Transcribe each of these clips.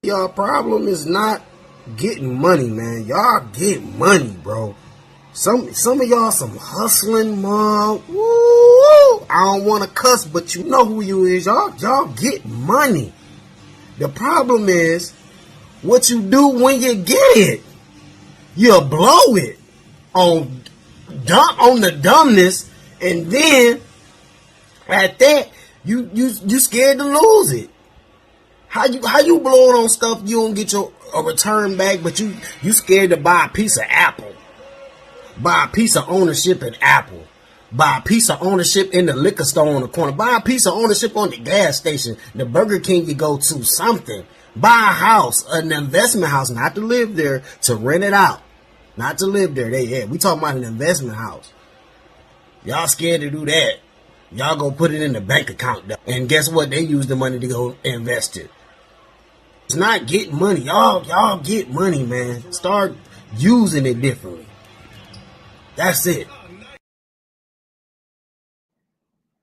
y'all problem is not getting money, man. Y'all get money, bro. Some of y'all some hustling mom. Woo! I don't want to cuss, but you know who you is. Y'all get money. The problem is what you do when you get it. You blow it on the dumbness, and then at that you scared to lose it. How you blow it on stuff you don't get a return back, but you scared to buy a piece of Apple, buy a piece of ownership in Apple, buy a piece of ownership in the liquor store on the corner, buy a piece of ownership on the gas station, the Burger King you go to, something. Buy a house, an investment house, not to live there, to rent it out, not to live there. We talking about an investment house. Y'all scared to do that. Y'all go put it in the bank account, and guess what? They use the money to go invest it. It's not getting money. Y'all get money, man. Start using it differently. That's it.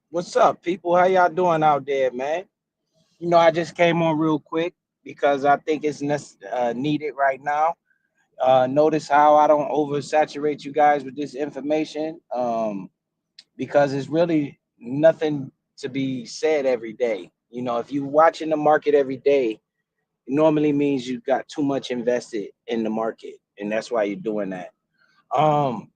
What's up, people? How y'all doing out there, man? I just came on real quick because I think it's needed right now. Notice how I don't oversaturate you guys with this information, because it's really nothing to be said every day. If you're watching the market every day, it normally means you got too much invested in the market, and that's why you're doing that. Um,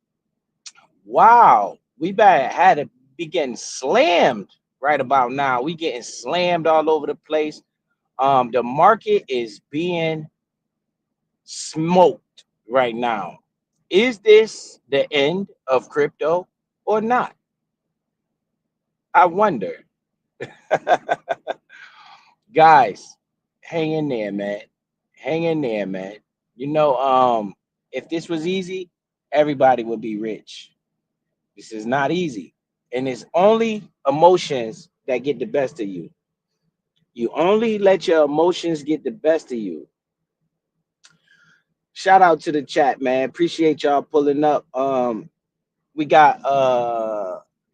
wow, we had to be getting slammed right about now. We getting slammed all over the place. The market is being smoked right now. Is this the end of crypto or not? I wonder. Guys, hang in there, man. Hang in there, man. If this was easy, everybody would be rich. This is not easy. And it's only emotions that get the best of you. You only let your emotions get the best of you. Shout out to the chat, man. Appreciate y'all pulling up. We got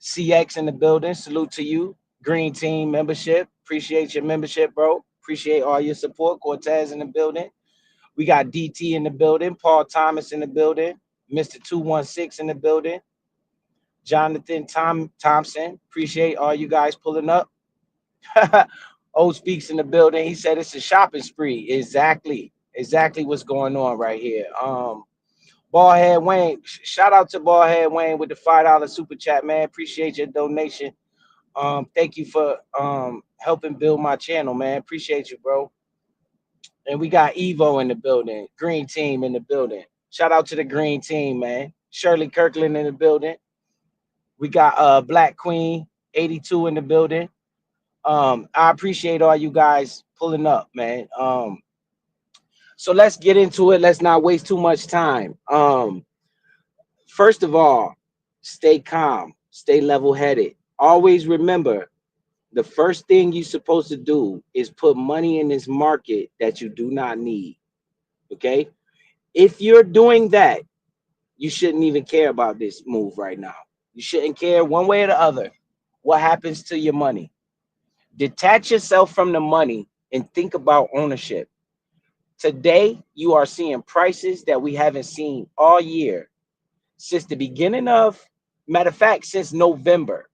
CX in the building. Salute to you. Green Team membership. Appreciate your membership, bro. Appreciate all your support. Cortez in the building. We got DT in the building. Paul Thomas in the building. Mr. 216 in the building. Jonathan Thompson. Appreciate all you guys pulling up. O Speaks in the building. He said it's a shopping spree. Exactly what's going on right here. Ballhead Wayne, shout out to Ballhead Wayne with the $5 super chat, man. Appreciate your donation. Thank you for helping build my channel, man. Appreciate you, bro. And we got Evo in the building, Green Team in the building. Shout out to the Green Team, man. Shirley Kirkland in the building. We got Black Queen 82 in the building. I appreciate all you guys pulling up, man. So let's get into it. Let's not waste too much time. First of all, stay calm, stay level-headed. Always remember, the first thing you're supposed to do is put money in this market that you do not need. Okay? If you're doing that, you shouldn't even care about this move right now. You shouldn't care one way or the other what happens to your money. Detach yourself from the money and think about ownership. Today, you are seeing prices that we haven't seen all year since the beginning of, matter of fact, since November.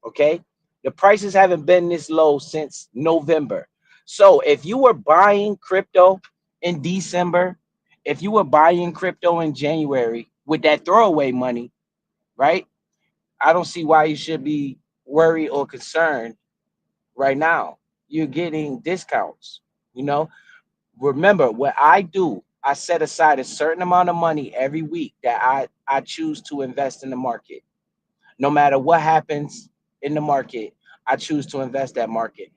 Okay, the prices haven't been this low since November. So if you were buying crypto in December, if you were buying crypto in January with that throwaway money, right? I don't see why you should be worried or concerned right now. You're getting discounts. Remember what I do. I set aside a certain amount of money every week that I choose to invest in the market. No matter what happens in the market, I choose to invest that market,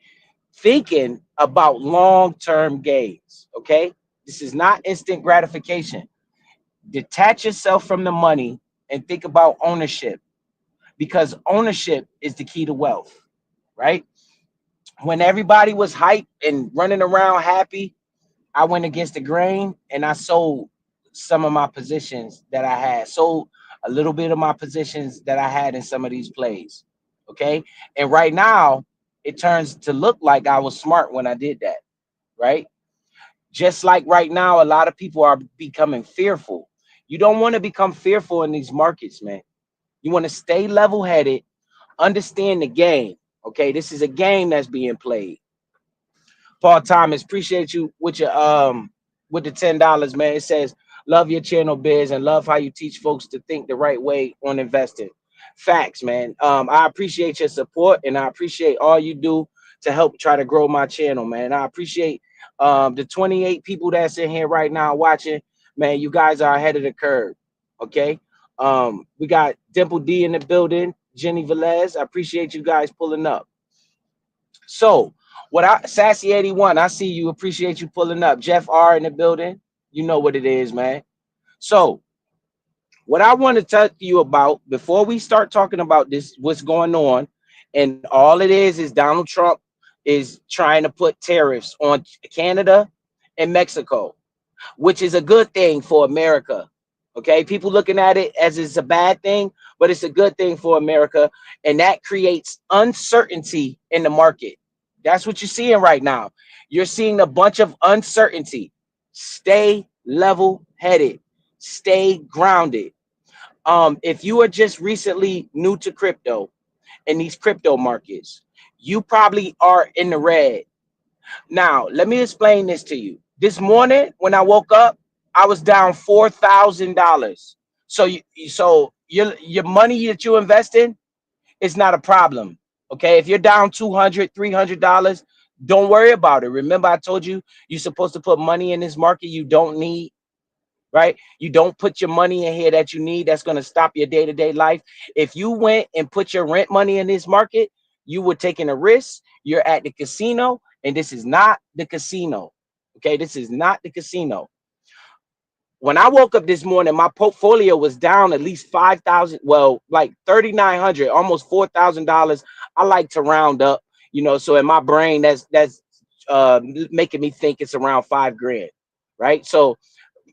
thinking about long-term gains. Okay, this is not instant gratification. Detach yourself from the money and think about ownership, because ownership is the key to wealth, right? When everybody was hyped and running around happy, I went against the grain and I sold some of my positions that I had, sold a little bit of my positions that I had in some of these plays. Okay. And right now it turns to look like I was smart when I did that. Right. Just like right now, a lot of people are becoming fearful. You don't want to become fearful in these markets, man. You want to stay level headed, understand the game. Okay, this is a game that's being played. Paul Thomas, appreciate you with the $10, man. It says, love your channel, Biz, and love how you teach folks to think the right way on investing. Facts, man. I appreciate your support, and I appreciate all you do to help try to grow my channel, man. I appreciate the 28 people that's in here right now watching. Man, you guys are ahead of the curve. Okay. We got Dimple D in the building, Jenny Velez. I appreciate you guys pulling up. So, what I Sassy 81, I see you. Appreciate you pulling up. Jeff R in the building. You know what it is, man. So, what I want to talk to you about before we start talking about this, what's going on, and all it is Donald Trump is trying to put tariffs on Canada and Mexico, which is a good thing for America. Okay, people looking at it as it's a bad thing, but it's a good thing for America, and that creates uncertainty in the market. That's what you're seeing right now. You're seeing a bunch of uncertainty. Stay level headed, stay grounded. If you are just recently new to crypto and these crypto markets, you probably are in the red. Now, let me explain this to you. This morning, when I woke up, I was down $4,000. So your money that you invest in is not a problem. Okay, if you're down $200, $300, don't worry about it. Remember, I told you you're supposed to put money in this market you don't need, right? You don't put your money in here that you need. That's going to stop your day-to-day life. If you went and put your rent money in this market, you were taking a risk. You're at the casino, and this is not the casino. Okay, this is not the casino. When I woke up this morning, my portfolio was down at least 5,000, well, like 3,900, almost $4,000. I like to round up, so in my brain, that's making me think it's around 5 grand, right? So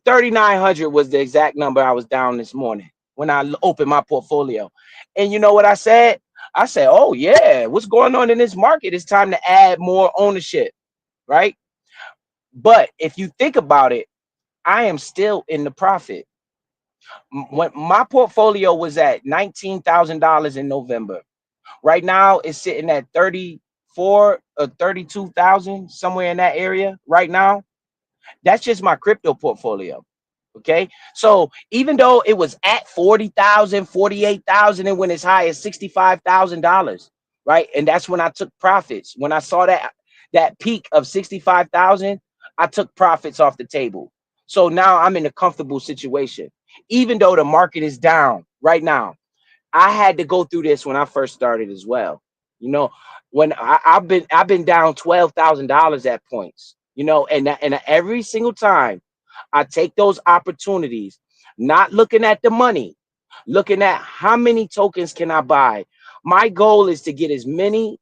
3,900 was the exact number I was down this morning when I opened my portfolio. And you know what I said? I said, oh, yeah, what's going on in this market? It's time to add more ownership, right? But if you think about it, I am still in the profit. When my portfolio was at $19,000 in November, right now it's sitting at 34 or 32,000, somewhere in that area right now. That's just my crypto portfolio. Okay. So even though it was at 40,000, 48,000, and went as high as $65,000, right? And that's when I took profits. When I saw that peak of 65,000, I took profits off the table. So now I'm in a comfortable situation. Even though the market is down right now, I had to go through this when I first started as well. You know, when I've been down $12,000 at points. And every single time I take those opportunities, not looking at the money, looking at how many tokens can I buy. My goal is to get as many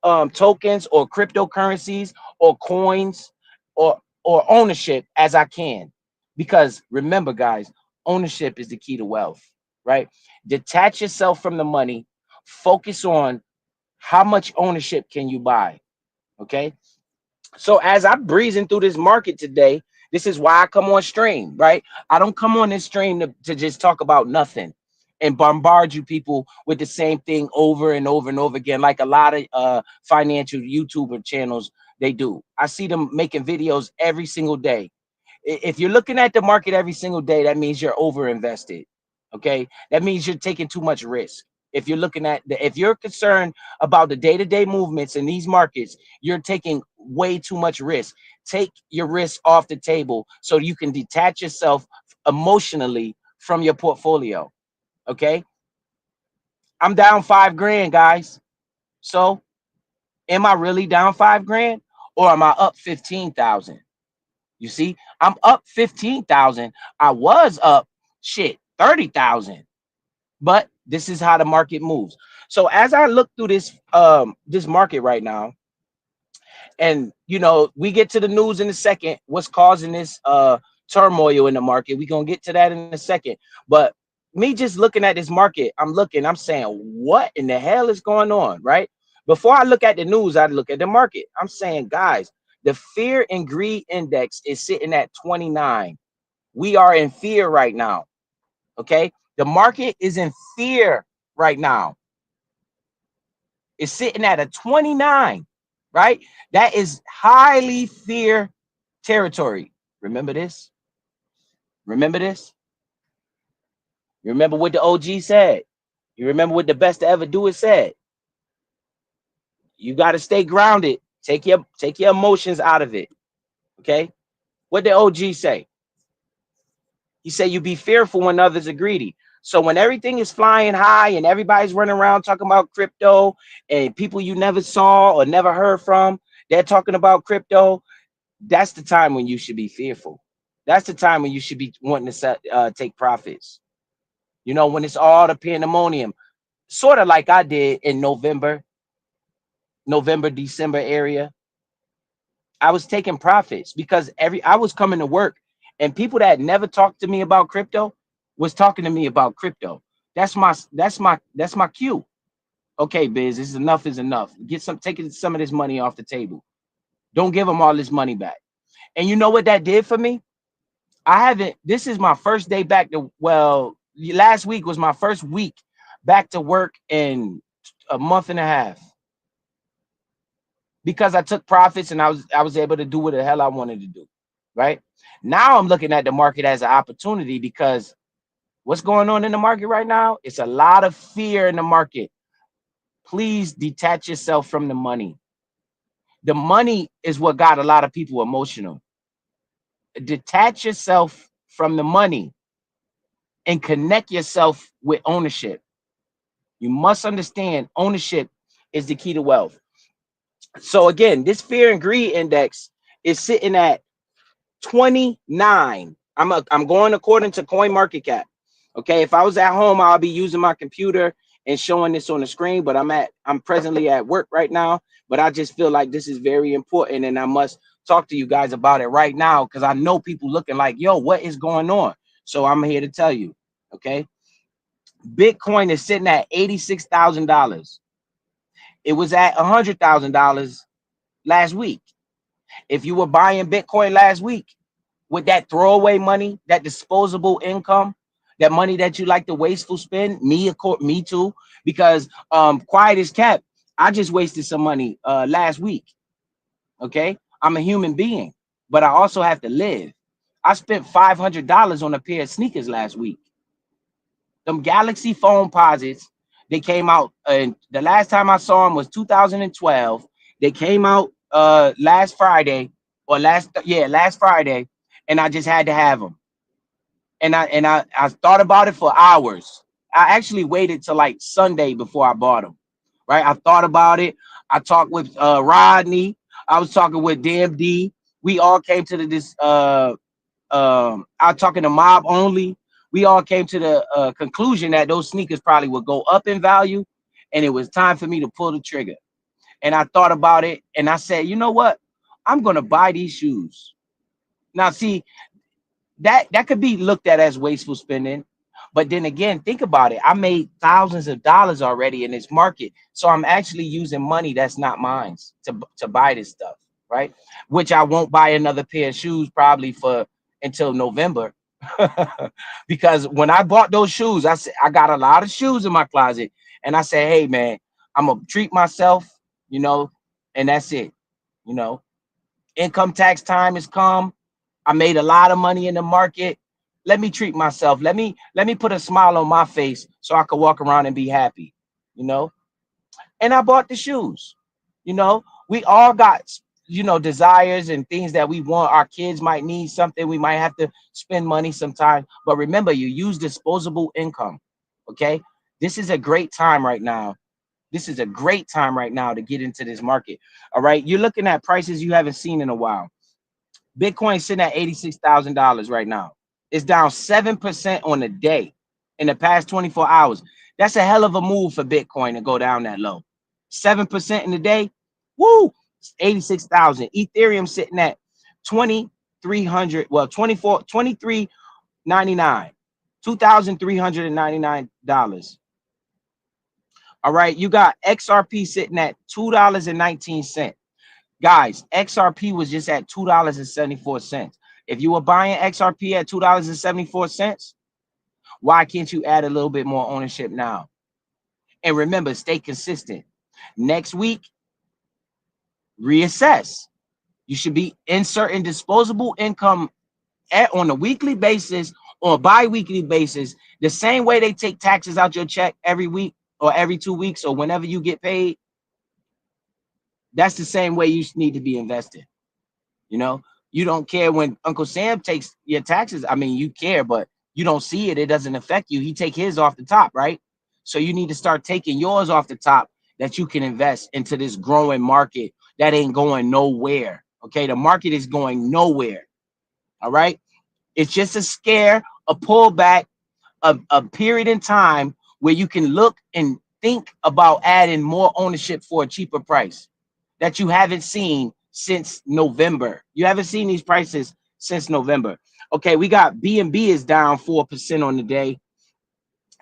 tokens or cryptocurrencies or coins or ownership as I can. Because remember, guys, ownership is the key to wealth, right? Detach yourself from the money, focus on how much ownership can you buy. Okay. So as I'm breezing through this market today, this is why I come on stream, right? I don't come on this stream to just talk about nothing and bombard you people with the same thing over and over and over again, like a lot of financial YouTuber channels they do. I see them making videos every single day. If you're looking at the market every single day, that means you're over invested. Okay, that means you're taking too much risk. If you're concerned about the day-to-day movements in these markets, you're taking way too much risk. Take your risk off the table so you can detach yourself emotionally from your portfolio. Okay, I'm down 5 grand, guys. So am I really down 5 grand, or am I up 15,000? You see, I'm up 15,000. I was up 30,000. But this is how the market moves. So as I look through this market right now, and we get to the news in a second, what's causing this turmoil in the market. We're gonna get to that in a second. But me just looking at this market, I'm saying, what in the hell is going on, right? Before I look at the news, I look at the market. I'm saying, guys, The fear and greed index is sitting at 29. We are in fear right now. Okay. The market is in fear right now. It's sitting at a 29, right? That is highly fear territory. Remember this? Remember this? You remember what the OG said? You remember what the best to ever do it said? You got to stay grounded. Take your emotions out of it. Okay? What did OG say? He said you be fearful when others are greedy. So when everything is flying high and everybody's running around talking about crypto and people you never saw or never heard from, they're talking about crypto, that's the time when you should be fearful. That's the time when you should be wanting to take profits. You know, when it's all the pandemonium, sort of like I did in November, December area. I was taking profits because I was coming to work and people that never talked to me about crypto was talking to me about crypto. That's my cue. Okay, Biz, is enough. Taking some of this money off the table. Don't give them all this money back. And you know what that did for me? This is my first day back to, well, last week was my first week back to work in a month and a half because I took profits and I was able to do what the hell I wanted to do. Right now, I'm looking at the market as an opportunity because what's going on in the market right now? It's a lot of fear in the market. Please detach yourself from the money. The money is what got a lot of people emotional. Detach yourself from the money and connect yourself with ownership. You must understand ownership is the key to wealth. So again, this fear and greed index is sitting at 29. I'm going according to Coin Market Cap. Okay, if I was at home, I'll be using my computer and showing this on the screen, but I'm presently at work right now. But I just feel like this is very important and I must talk to you guys about it right now because I know people looking like, yo, what is going on? So I'm here to tell you. Okay. Bitcoin is sitting at $86,000. It was at $100,000 last week. If you were buying Bitcoin last week with that throwaway money, that disposable income, that money that you like to wasteful spend, me too, because quiet is kept. I just wasted some money last week. Okay, I'm a human being, but I also have to live. I spent $500 on a pair of sneakers last week. Them Galaxy phone posits, they came out, and the last time I saw them was 2012. They came out last Friday or last Friday, and I just had to have them. And I thought about it for hours. I actually waited till like Sunday before I bought them. Right? I thought about it. I talked with Rodney. I was talking with DMD. We all came to this I was talking to Mob Only. We all came to the conclusion that those sneakers probably would go up in value, and it was time for me to pull the trigger. And I thought about it, and I said, you know what? I'm gonna buy these shoes. Now, see, that could be looked at as wasteful spending, but then again, think about it. I made thousands of dollars already in this market, so I'm actually using money that's not mine to buy this stuff, right? Which I won't buy another pair of shoes probably for until November. Because when I bought those shoes, I said I got a lot of shoes in my closet, and I said, hey man, I'm gonna treat myself, you know, and that's it. You know, income tax time has come. I made a lot of money in the market. Let me treat myself. Let me put a smile on my face so I could walk around and be happy, you know. And I bought the shoes. You know, we all got, desires and things that we want. Our kids might need something. We might have to spend money sometime. But remember, you use disposable income. Okay. This is a great time right now. This is a great time right now to get into this market. All right. You're looking at prices you haven't seen in a while. Bitcoin sitting at $86,000 right now. It's down 7% on the day in the past 24 hours. That's a hell of a move for Bitcoin to go down that low. 7% in the day. Woo! 86,000. Ethereum sitting at 2,300, well, 23.99. $2,399. All right, you got XRP sitting at $2.19. Guys, XRP was just at $2.74. If you were buying XRP at $2.74, why can't you add a little bit more ownership now? And remember, stay consistent. Next week, reassess. You should be inserting disposable income on a weekly basis or bi-weekly basis, the same way they take taxes out your check every week or every 2 weeks or whenever you get paid. That's the same way you need to be invested. You know, you don't care when Uncle Sam takes your taxes. I mean, you care, but you don't see it. It doesn't affect you. He take his off the top, right? So you need to start taking yours off the top that you can invest into this growing market that ain't going nowhere. Okay, the market is going nowhere. All right, it's just a scare, a pullback, a period in time where you can look and think about adding more ownership for a cheaper price that you haven't seen since November. You haven't seen these prices since November. Okay, we got B&B is down 4% on the day.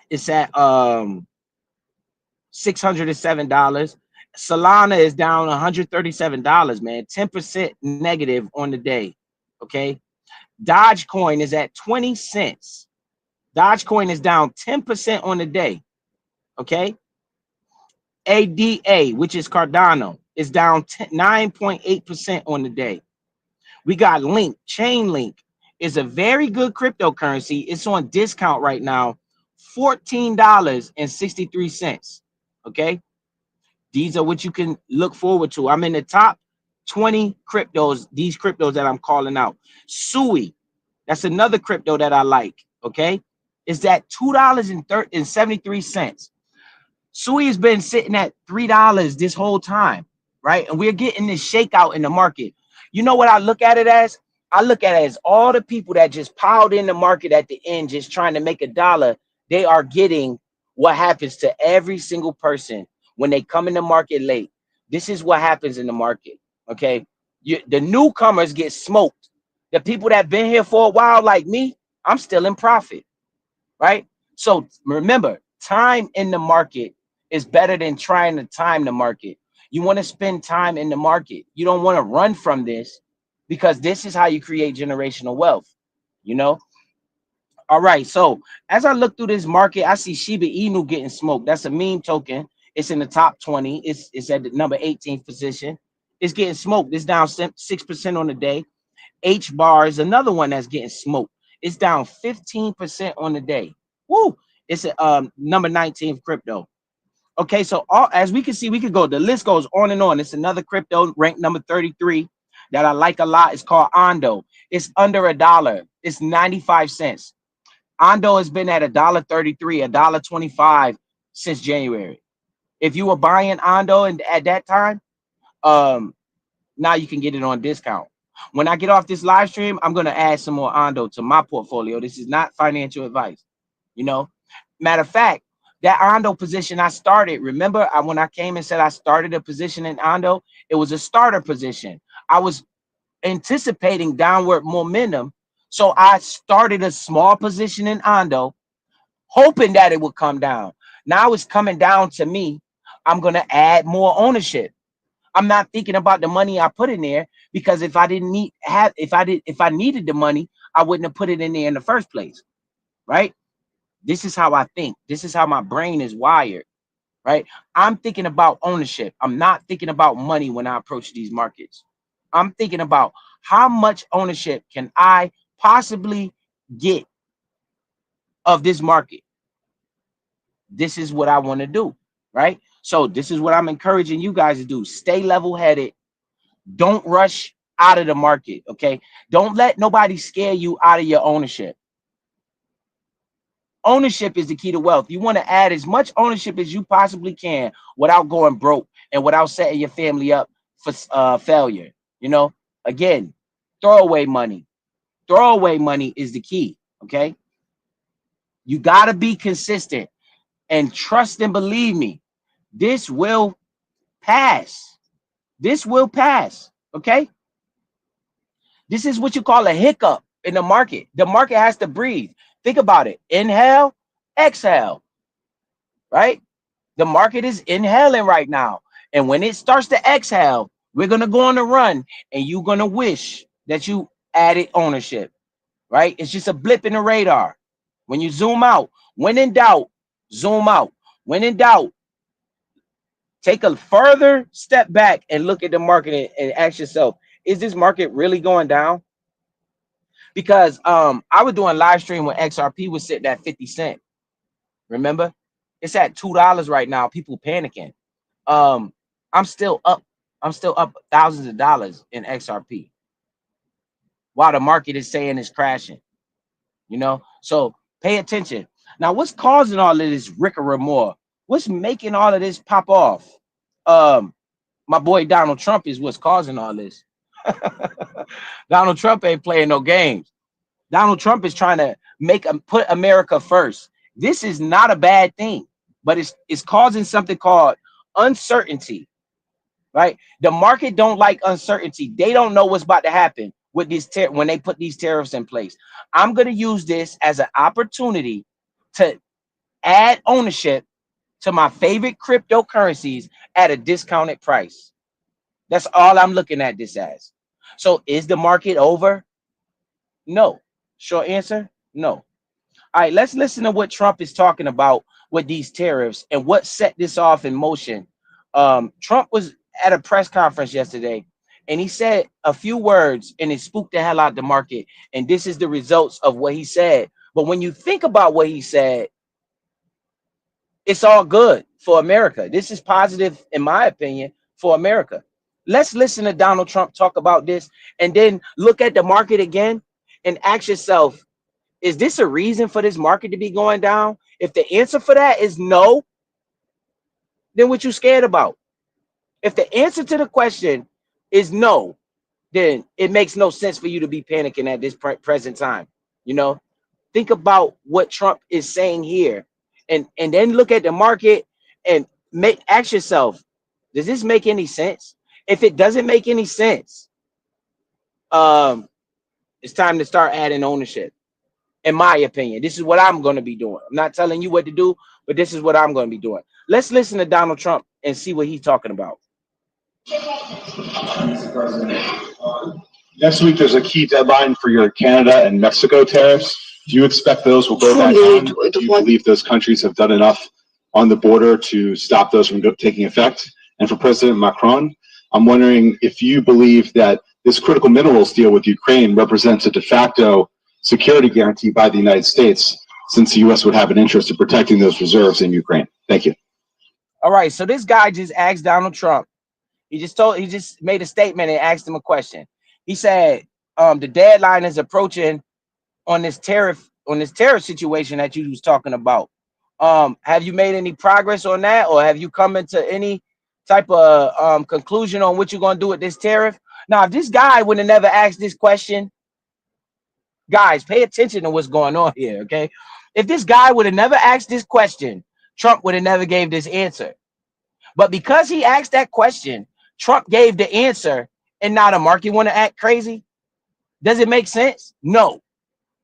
It's at $607. Solana is down $137, man. 10% negative on the day. Okay. Dogecoin is at 20 cents. Dogecoin is down 10% on the day. Okay. ADA, which is Cardano, is down 9.8% on the day. We got Link, Chainlink is a very good cryptocurrency. It's on discount right now, $14.63. Okay. These are what you can look forward to. I'm in the top 20 cryptos, these cryptos that I'm calling out. Sui, that's another crypto that I like. Okay. Is that $2.73. Sui has been sitting at $3 this whole time, right? And we're getting this shakeout in the market. You know what I look at it as? I look at it as all the people that just piled in the market at the end, just trying to make a dollar. They are getting what happens to every single person when they come in the market late. This is what happens in the market. Okay. The newcomers get smoked. The people that have been here for a while, like me, I'm still in profit, right? So remember, time in the market is better than trying to time the market. You want to spend time in the market. You don't want to run from this because this is how you create generational wealth, you know? All right. So as I look through this market, I see Shiba Inu getting smoked. That's a meme token. It's in the top 20. It's at the number 18th position. It's getting smoked. It's down 6% on the day. H bar is another one that's getting smoked. It's down 15% on the day. Woo! It's a number 19th crypto. Okay, so as we can see, we could go. The list goes on and on. It's another crypto ranked number 33 that I like a lot. It's called Ondo. It's under $1. It's 95 cents. Ondo has been at $1.33, $1.25 since January. If you were buying Ondo and at that time, now you can get it on discount. When I get off this live stream, I'm going to add some more Ondo to my portfolio. This is not financial advice. You know, matter of fact, that Ondo position I started, remember when I came and said I started a position in Ondo, it was a starter position. I was anticipating downward momentum. So I started a small position in Ondo, hoping that it would come down. Now it's coming down to me. I'm going to add more ownership. I'm not thinking about the money I put in there because if I needed the money, I wouldn't have put it in there in the first place, right? This is how I think. This is how my brain is wired, right? I'm thinking about ownership. I'm not thinking about money when I approach these markets. I'm thinking about how much ownership can I possibly get of this market. This is what I want to do, right? So this is what I'm encouraging you guys to do. Stay level-headed. Don't rush out of the market, okay? Don't let nobody scare you out of your ownership. Ownership is the key to wealth. You want to add as much ownership as you possibly can without going broke and without setting your family up for failure. You know, again, throwaway money. Throwaway money is the key, okay? You got to be consistent and trust and believe me. This will pass. This will pass, okay? This is what you call a hiccup in the market. The market has to breathe. Think about it. Inhale, exhale, right? The market is inhaling right now. And when it starts to exhale, We're gonna go on a run, and you're gonna wish that you added ownership, right? It's just a blip in the radar. When you zoom out, when in doubt, zoom out. When in doubt, take a further step back and look at the market and ask yourself, is this market really going down? Because I was doing live stream when XRP was sitting at 50 cents. Remember? It's at $2 right now. People panicking. Um, I'm still up. I'm still up thousands of dollars in XRP while the market is saying it's crashing. You know, so pay attention. Now, what's causing all of this rigmarole? What's making all of this pop off? My boy Donald Trump is what's causing all this. Donald Trump ain't playing no games. Donald Trump is trying to put America first. This is not a bad thing, but it's causing something called uncertainty, right? The market don't like uncertainty. They don't know what's about to happen with these when they put these tariffs in place. I'm going to use this as an opportunity to add ownership to my favorite cryptocurrencies at a discounted price. That's all I'm looking at this as. So is the market over? No. Short answer, no. All right, let's listen to what Trump is talking about with these tariffs and what set this off in motion. Trump was at a press conference yesterday, and he said a few words, and it spooked the hell out of the market. And this is the results of what he said. But when you think about what he said, it's all good for America. This is positive, in my opinion, for America. Let's listen to Donald Trump talk about this, and then look at the market again and ask yourself, is this a reason for this market to be going down? If the answer for that is no, then what you scared about? If the answer to the question is no, then it makes no sense for you to be panicking at this present time. You know, think about what Trump is saying here, and then look at the market and ask yourself, does this make any sense? If it doesn't make any sense, um, it's time to start adding ownership. In my opinion, this is what I'm going to be doing. I'm not telling you what to do, but this is what I'm going to be doing. Let's listen to Donald Trump and see what he's talking about. Mr. President, next week there's a key deadline for your Canada and Mexico tariffs. Do you expect those will go back on? Do you believe those countries have done enough on the border to stop those from taking effect? And for President Macron, I'm wondering if you believe that this critical minerals deal with Ukraine represents a de facto security guarantee by the United States, since the U.S. would have an interest in protecting those reserves in Ukraine. Thank you. All right, so this guy just asked Donald Trump. He just made a statement and asked him a question. He said, the deadline is approaching on this tariff situation that you was talking about. Have you made any progress on that, or have you come into any type of conclusion on what you're going to do with this tariff? Now, if this guy would have never asked this question, guys, pay attention to what's going on here, okay? If this guy would have never asked this question, Trump would have never gave this answer. But because he asked that question, Trump gave the answer, and now the market want to act crazy. Does it make sense? No,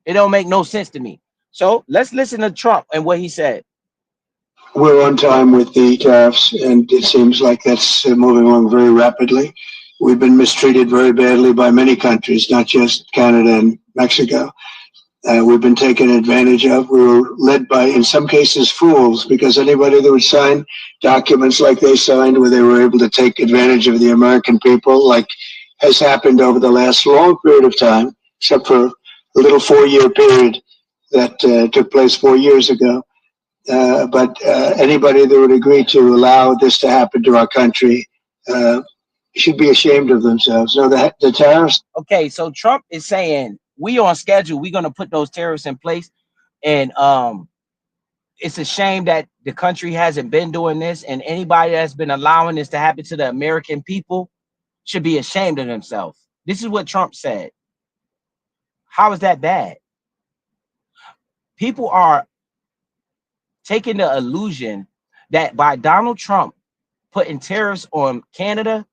it don't make no sense to me. So let's listen to Trump and what he said. We're on time with the tariffs, and it seems like that's moving along very rapidly. We've been mistreated very badly by many countries, not just Canada and Mexico. We've been taken advantage of. We were led by, in some cases, fools, because anybody that would sign documents like they signed, where they were able to take advantage of the American people, like has happened over the last long period of time, except for a little 4-year period that took place 4 years ago. But anybody that would agree to allow this to happen to our country should be ashamed of themselves. So the tariffs. Okay, so Trump is saying we on schedule. We're going to put those tariffs in place, and it's a shame that the country hasn't been doing this, and anybody that's been allowing this to happen to the American people should be ashamed of themselves. This is what Trump said. How is that bad? People are taking the illusion that by Donald Trump putting tariffs on Canada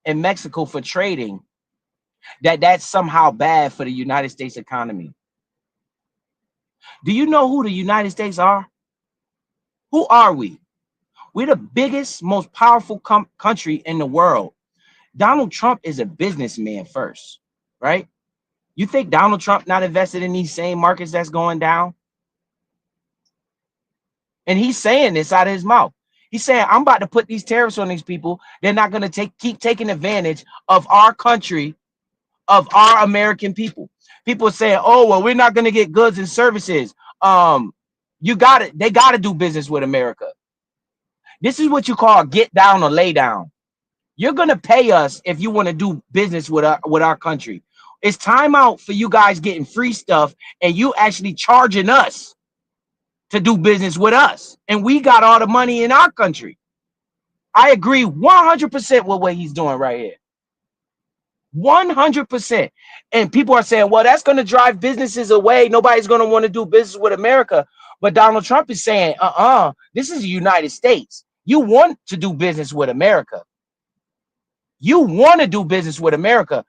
and Mexico for trading, that's somehow bad for the United States economy. Do you know who the United States are? Who are we? We're the biggest, most powerful country in the world. Donald Trump is a businessman first, right? You think Donald Trump not invested in these same markets that's going down? And he's saying this out of his mouth. He's saying, I'm about to put these tariffs on these people. They're not going to keep taking advantage of our country, of our American people. People are saying, oh, well, we're not going to get goods and services. You got it. They got to do business with America. This is what you call get down or lay down. You're going to pay us if you want to do business with our country. It's time out for you guys getting free stuff and you actually charging us to do business with us. And we got all the money in our country. I agree 100% with what he's doing right here. 100%. And people are saying, well, that's going to drive businesses away. Nobody's going to want to do business with America. But Donald Trump is saying, this is the United States. You want to do business with America. You want to do business with America.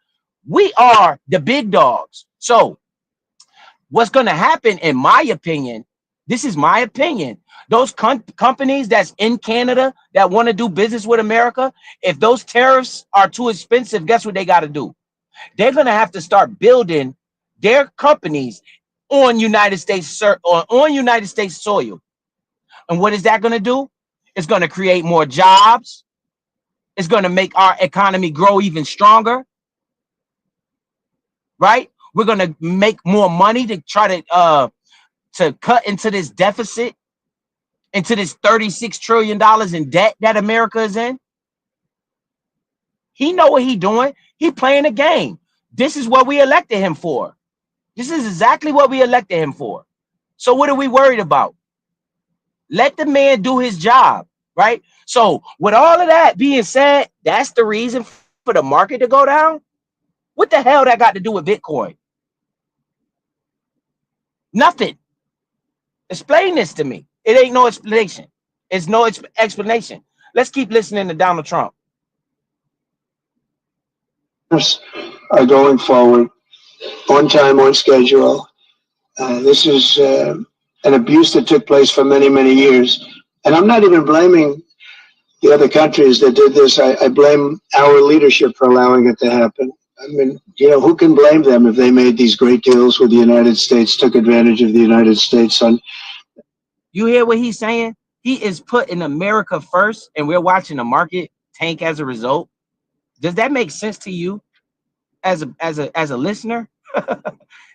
We are the big dogs. So what's going to happen, in my opinion, this is my opinion, those companies that's in Canada that want to do business with America, if those tariffs are too expensive, guess what they got to do? They're going to have to start building their companies on United States soil. And what is that going to do? It's going to create more jobs. It's going to make our economy grow even stronger. Right? We're going to make more money to try to cut into this deficit, into this $36 trillion in debt that America is in. He know what he doing. He playing a game. This is what we elected him for. This is exactly what we elected him for. So what are we worried about? Let the man do his job, right? So with all of that being said, that's the reason for the market to go down. What the hell that got to do with Bitcoin? Nothing. Explain this to me. It ain't no explanation. It's no explanation. Let's keep listening to Donald Trump. Are going forward on time, on schedule. This is an abuse that took place for many, many years. And I'm not even blaming the other countries that did this. I blame our leadership for allowing it to happen. I mean, who can blame them if they made these great deals with the United States, took advantage of the United States? You hear what he's saying? He is putting America first, and we're watching the market tank as a result. Does that make sense to you as a listener?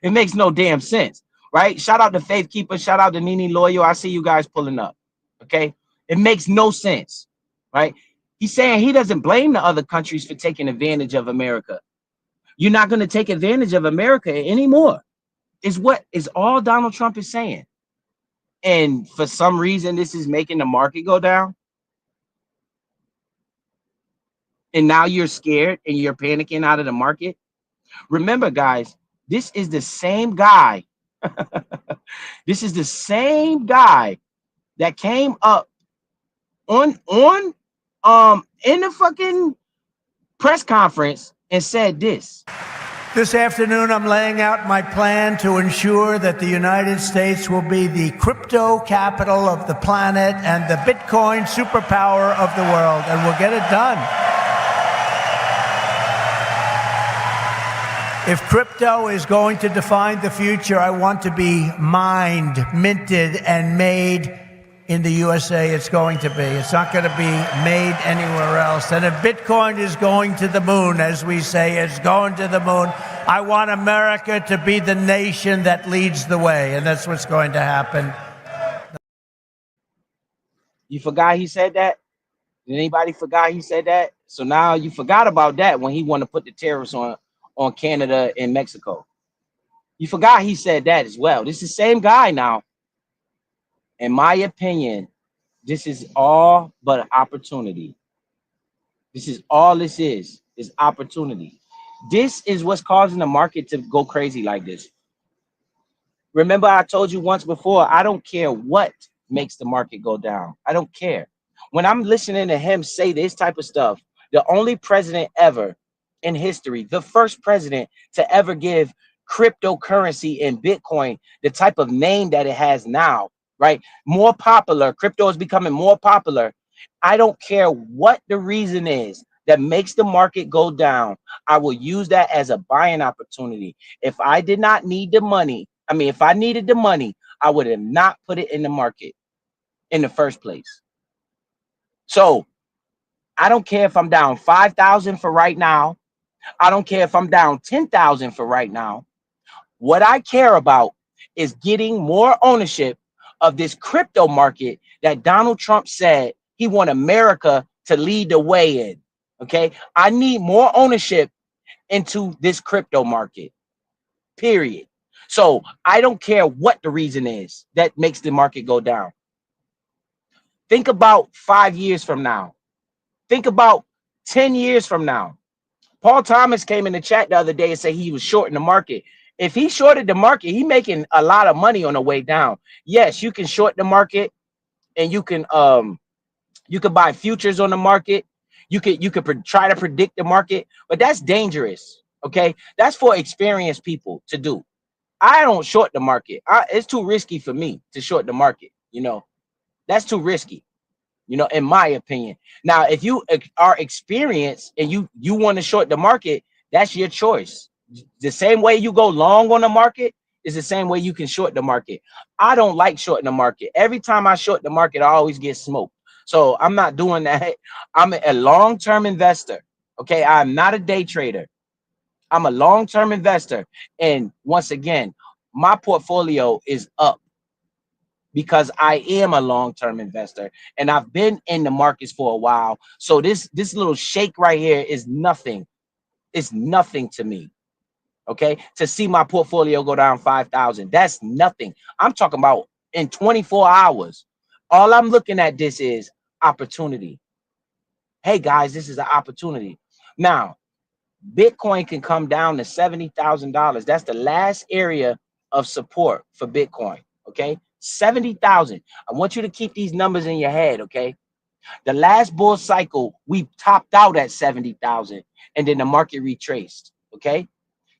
It makes no damn sense, right? Shout out to Faith Keeper. Shout out to Nene Loyal. I see you guys pulling up. Okay. It makes no sense, right? He's saying he doesn't blame the other countries for taking advantage of America. You're not going to take advantage of America anymore, is what is all Donald Trump is saying. And for some reason, this is making the market go down. And now you're scared and you're panicking out of the market. Remember, guys, this is the same guy. This is the same guy that came up in the fucking press conference and said this. This afternoon, I'm laying out my plan to ensure that the United States will be the crypto capital of the planet and the Bitcoin superpower of the world, and we'll get it done. If crypto is going to define the future, I want to be mined, minted, and made in the USA. It's going to be. It's not going to be made anywhere else. And if Bitcoin is going to the moon, as we say, it's going to the moon, I want America to be the nation that leads the way. And that's what's going to happen. You forgot he said that? Did anybody forgot he said that? So now you forgot about that when he wanted to put the tariffs on Canada and Mexico. You forgot he said that as well. This is the same guy now. In my opinion, this is all but opportunity. This is all this is opportunity. This is what's causing the market to go crazy like this. Remember, I told you once before, I don't care what makes the market go down. I don't care. When I'm listening to him say this type of stuff, the only president ever in history, the first president to ever give cryptocurrency and Bitcoin the type of name that it has now, right? More popular. Crypto is becoming more popular. I don't care what the reason is that makes the market go down, I will use that as a buying opportunity. If I did not need the money, if I needed the money, I would have not put it in the market in the first place. So I don't care if I'm down 5,000 for right now. I don't care if I'm down 10,000 for right now. What I care about is getting more ownership of this crypto market that Donald Trump said he want America to lead the way in. Okay, I need more ownership into this crypto market, period. So I don't care what the reason is that makes the market go down. Think about 5 years from now. Think about 10 years from now. Paul Thomas came in the chat the other day and said he was shorting the market. If he shorted the market, he making a lot of money on the way down. Yes, you can short the market, and you can buy futures on the market. You could try to predict the market, but that's dangerous. Okay, that's for experienced people to do. I don't short the market. It's too risky for me to short the market. That's too risky. In my opinion. Now, if you are experienced and you want to short the market, that's your choice. The same way you go long on the market is the same way you can short the market. I don't like shorting the market. Every time I short the market, I always get smoked. So I'm not doing that. I'm a long-term investor. Okay, I'm not a day trader. I'm a long-term investor. And once again, my portfolio is up because I am a long-term investor and I've been in the markets for a while. So this little shake right here is nothing. It's nothing to me. Okay, to see my portfolio go down 5,000, that's nothing. I'm talking about in 24 hours. All I'm looking at this is opportunity. Hey guys, this is an opportunity. Now, Bitcoin can come down to $70,000. That's the last area of support for Bitcoin. Okay, 70,000. I want you to keep these numbers in your head. Okay, the last bull cycle we topped out at 70,000, and then the market retraced. Okay,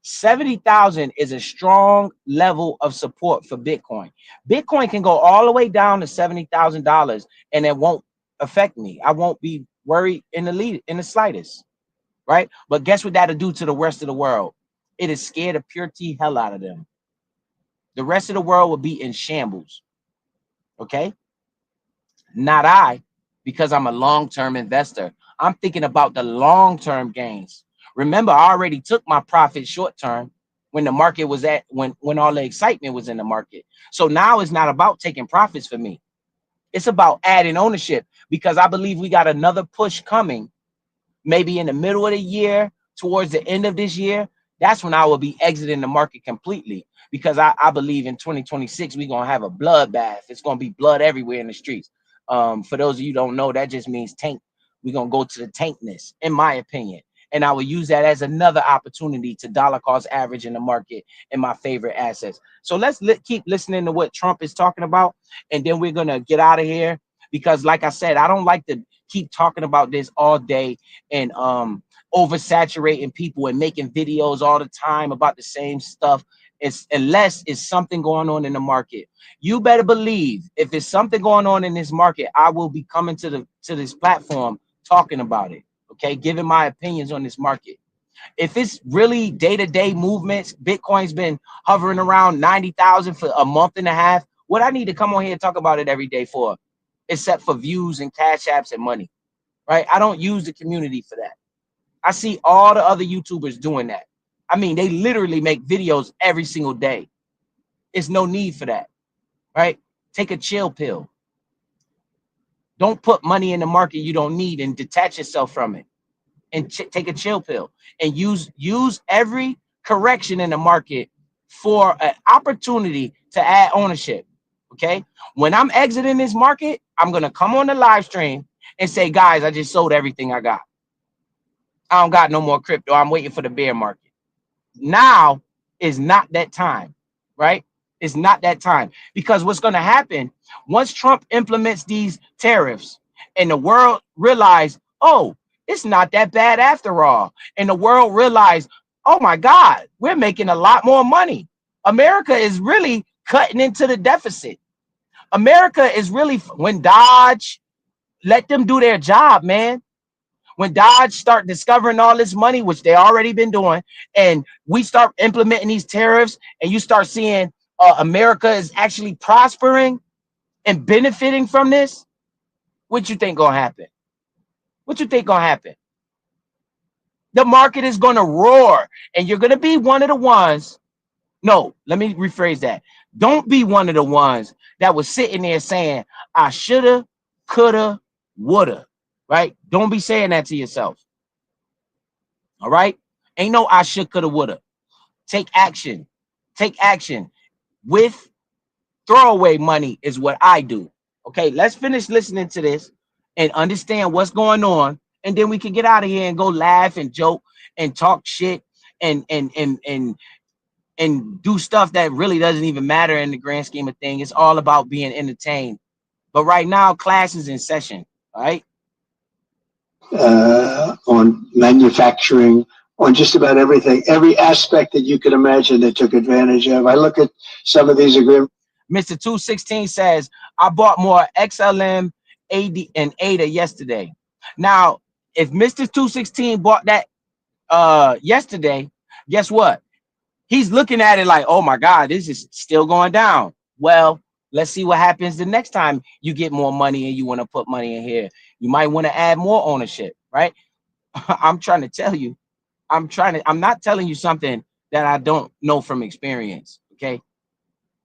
70,000 is a strong level of support for Bitcoin. Bitcoin can go all the way down to $70,000, and it won't affect me. I won't be worried in the slightest. Right? But guess what that'll do to the rest of the world? It is scared the pure tea hell out of them. The rest of the world will be in shambles. Okay? Not I, because I'm a long-term investor. I'm thinking about the long-term gains. Remember, I already took my profit short-term when the market was when all the excitement was in the market. So now it's not about taking profits for me. It's about adding ownership, because I believe we got another push coming. Maybe in the middle of the year, towards the end of this year, that's when I will be exiting the market completely, because I believe in 2026, we're going to have a bloodbath. It's going to be blood everywhere in the streets. For those of you who don't know, that just means tank. We're going to go to the tankness, in my opinion. And I will use that as another opportunity to dollar cost average in the market in my favorite assets. So let's keep listening to what Trump is talking about, and then we're going to get out of here, because like I said, I don't like to keep talking about this all day and oversaturating people and making videos all the time about the same stuff. Unless it's something going on in the market. You better believe if it's something going on in this market, I will be coming to this platform talking about it. Okay, giving my opinions on this market. If it's really day-to-day movements, Bitcoin's been hovering around 90,000 for a month and a half. What I need to come on here and talk about it every day for, except for views and cash apps and money, right? I don't use the community for that. I see all the other YouTubers doing that. I mean, they literally make videos every single day. It's no need for that, right? Take a chill pill. Don't put money in the market you don't need and detach yourself from it. And take a chill pill and use every correction in the market for an opportunity to add ownership. Okay, when I'm exiting this market, I'm gonna come on the live stream and say, guys, I just sold everything I got. I don't got no more crypto. I'm waiting for the bear market. Now is not that time, right? It's not that time, because what's going to happen once Trump implements these tariffs and the world realize, oh, it's not that bad after all. And the world realize, oh my God, we're making a lot more money. America is really cutting into the deficit. America is really, when Dodge, let them do their job, man. When Dodge start discovering all this money, which they already been doing, and we start implementing these tariffs, and you start seeing America is actually prospering and benefiting from this, what you think gonna happen? What you think gonna happen? The market is gonna roar, and you're gonna be one of the ones. No, let me rephrase that. Don't be one of the ones that was sitting there saying, I shoulda, coulda, woulda, right? Don't be saying that to yourself. All right? Ain't no I should, coulda, woulda. Take action. Take action. With throwaway money is what I do. Okay, let's finish listening to this and understand what's going on, and then we can get out of here and go laugh and joke and talk shit and do stuff that really doesn't even matter in the grand scheme of things. It's all about being entertained. But right now, class is in session. All right. On manufacturing, on just about everything, every aspect that you could imagine they took advantage of. I look at some of these agreements. Mr. 216 says, I bought more XLM AD and ADA yesterday. Now, if Mr. 216 bought that yesterday, guess what? He's looking at it like, oh my God, this is still going down. Well, let's see what happens the next time you get more money and you want to put money in here. You might want to add more ownership, right? I'm trying to tell you, I'm not telling you something that I don't know from experience. Okay.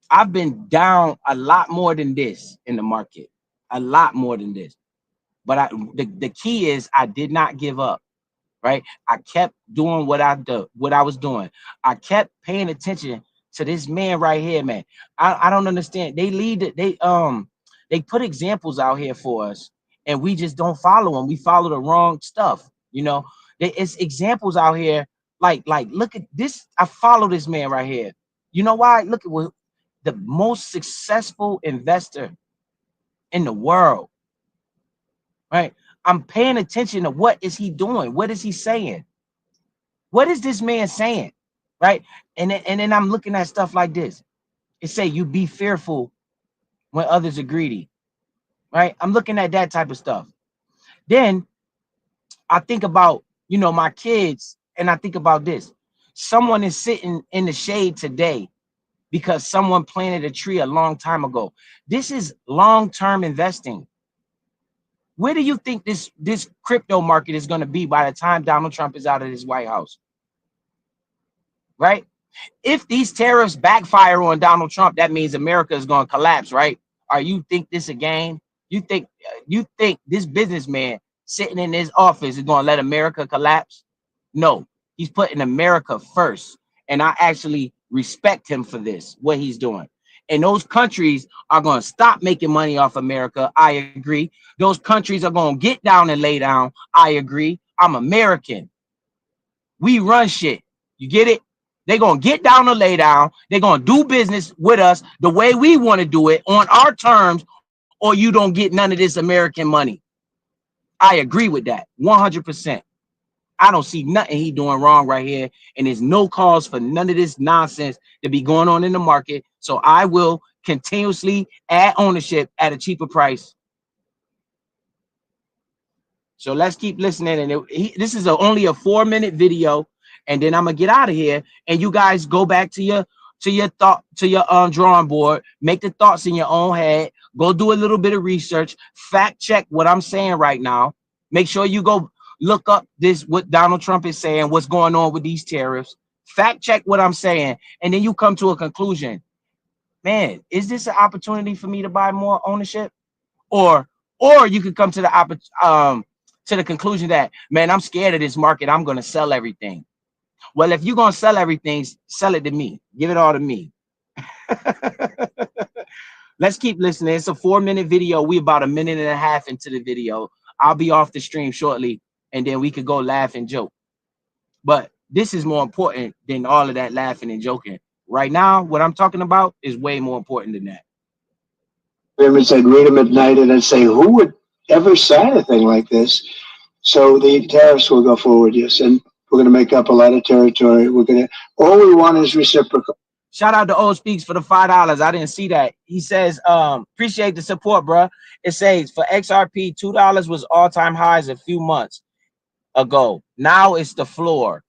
I've been down a lot more than this in the market, a lot more than this. But the key is I did not give up. Right, I kept doing what I was doing. I kept paying attention to this man right here, man. I don't understand. They put examples out here for us, and we just don't follow them. We follow the wrong stuff. You know, it's examples out here. Like look at this. I follow this man right here. You know why? Look at what the most successful investor in the world. Right. I'm paying attention to what is he doing? What is he saying? What is this man saying? Right. And then I'm looking at stuff like this. It say you be fearful when others are greedy. Right. I'm looking at that type of stuff. Then I think about, my kids, and I think about this. Someone is sitting in the shade today because someone planted a tree a long time ago. This is long-term investing. Where do you think this crypto market is going to be by the time Donald Trump is out of his White House? Right? If these tariffs backfire on Donald Trump, that means America is going to collapse, right? Or you think this a game? You think this businessman sitting in his office is going to let America collapse? No, he's putting America first. And I actually respect him for this, what he's doing. And those countries are going to stop making money off America. I agree. Those countries are going to get down and lay down. I agree. I'm American. We run shit. You get it? They're going to get down and lay down. They're going to do business with us the way we want to do it on our terms, or you don't get none of this American money. I agree with that 100%. I don't see nothing he doing wrong right here. And there's no cause for none of this nonsense to be going on in the market. So I will continuously add ownership at a cheaper price. So let's keep listening. And this is only a 4-minute video. And then I'm going to get out of here. And you guys go back to your drawing board. Make the thoughts in your own head. Go do a little bit of research. Fact check what I'm saying right now. Make sure you go look up what Donald Trump is saying, what's going on with these tariffs. Fact check what I'm saying, and then you come to a conclusion. Man, is this an opportunity for me to buy more ownership? Or you could come to the conclusion that, man, I'm scared of this market. I'm going to sell everything. Well, if you're going to sell everything, sell it to me. Give it all to me. Let's keep listening. It's a 4-minute video. We about a minute and a half into the video. I'll be off the stream shortly, and then we could go laugh and joke. But this is more important than all of that laughing and joking. Right now, what I'm talking about is way more important than that. I'd read them at night and I'd say, who would ever sign a thing like this? So the tariffs will go forward, yes, and we're going to make up a lot of territory. All we want is reciprocal. Shout out to Old Speaks for the $5. I didn't see that. He says, appreciate the support, bro. It says for XRP, $2 was all-time highs a few months. ago. Now it's the floor.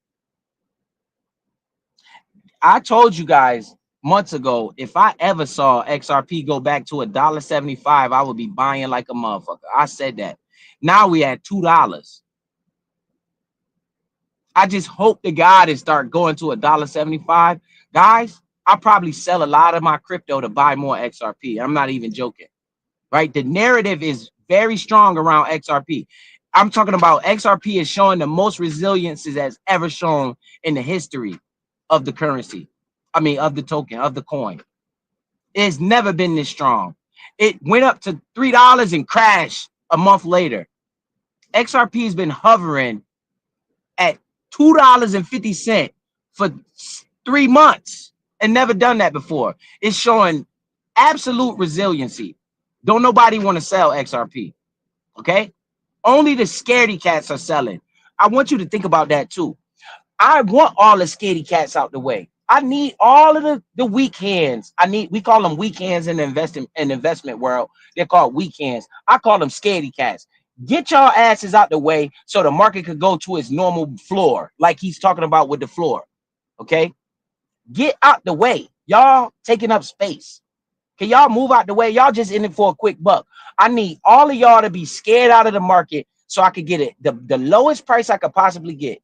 I told you guys months ago, if I ever saw XRP go back to $1.75, I would be buying like a motherfucker. I said that. Now we at $2. I just hope to God it start going to $1.75. Guys, I probably sell a lot of my crypto to buy more XRP. I'm not even joking. Right? The narrative is very strong around XRP. I'm talking about XRP is showing the most resilience it has ever shown in the history of the currency. I mean, of the token, of the coin. It's never been this strong. It went up to $3 and crashed a month later. XRP has been hovering at $2.50 for 3 months and never done that before. It's showing absolute resiliency. Don't nobody want to sell XRP. Okay? Only the scaredy cats are selling. I want you to think about that too. I want all the scaredy cats out the way. I need all of the weak hands. We call them weak hands in the investment world. They're called weak hands. I call them scaredy cats. Get y'all asses out the way so the market could go to its normal floor, like he's talking about with the floor. Okay? Get out the way. Y'all taking up space. Can y'all move out the way? Y'all just in it for a quick buck. I need all of y'all to be scared out of the market so I could get it the lowest price I could possibly get.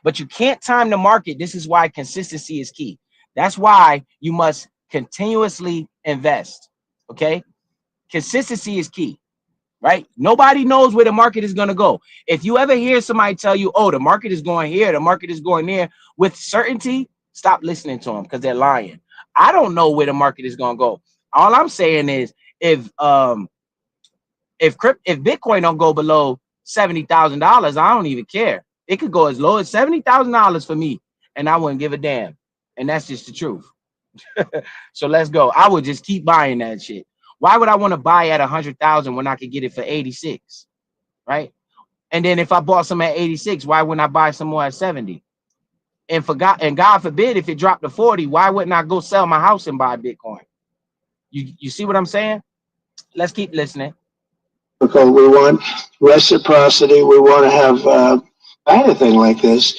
But you can't time the market. This is why consistency is key. That's why you must continuously invest. Okay? Consistency is key, right? Nobody knows where the market is going to go. If you ever hear somebody tell you, oh, the market is going here, the market is going there with certainty, stop listening to them because they're lying. I don't know where the market is going to go. All I'm saying is if Bitcoin don't go below $70,000, I don't even care. It could go as low as $70,000 for me, and I wouldn't give a damn. And that's just the truth. So let's go. I would just keep buying that shit. Why would I want to buy at 100,000 when I could get it for 86, right? And then if I bought some at 86, why wouldn't I buy some more at 70? And God forbid if it dropped to 40, why wouldn't I go sell my house and buy Bitcoin? You see what I'm saying? Let's keep listening. We want reciprocity. We want to have anything like this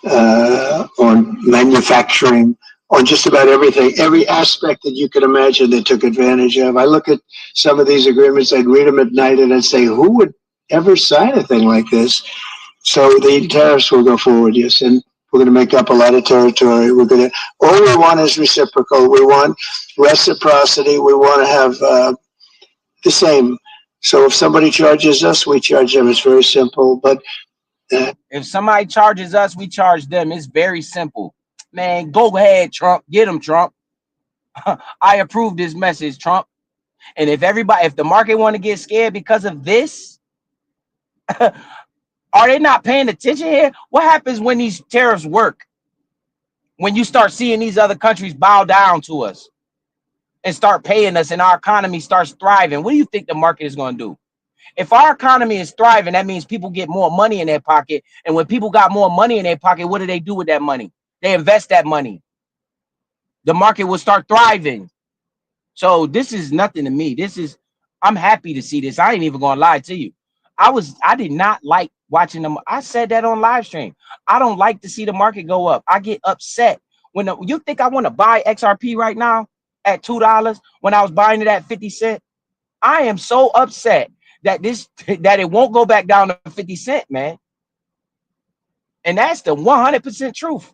on manufacturing, on just about everything, every aspect that you could imagine they took advantage of. I look at some of these agreements, I'd read them at night, and I'd say, who would ever sign a thing like this? So the tariffs will go forward, yes, and we're going to make up a lot of territory. All we want is reciprocal. We want reciprocity. We want to have the same. So if somebody charges us, we charge them. It's very simple. But if somebody charges us, we charge them. It's very simple. Man, go ahead, Trump. Get him, Trump. I approve this message, Trump. And if the market want to get scared because of this, are they not paying attention here? What happens when these tariffs work? When you start seeing these other countries bow down to us and start paying us and our economy starts thriving, what do you think the market is going to do? If our economy is thriving, that means people get more money in their pocket. And when people got more money in their pocket, what do they do with that money? They invest that money. The market will start thriving. So this is nothing to me. I'm happy to see this. I ain't even gonna lie to you. I did not like watching them. I said that on live stream. I don't like to see the market go up. I get upset when you think I want to buy XRP right now at $2 when I was buying it at 50 cents. I am so upset that it won't go back down to 50 cents, man. And that's the 100% truth.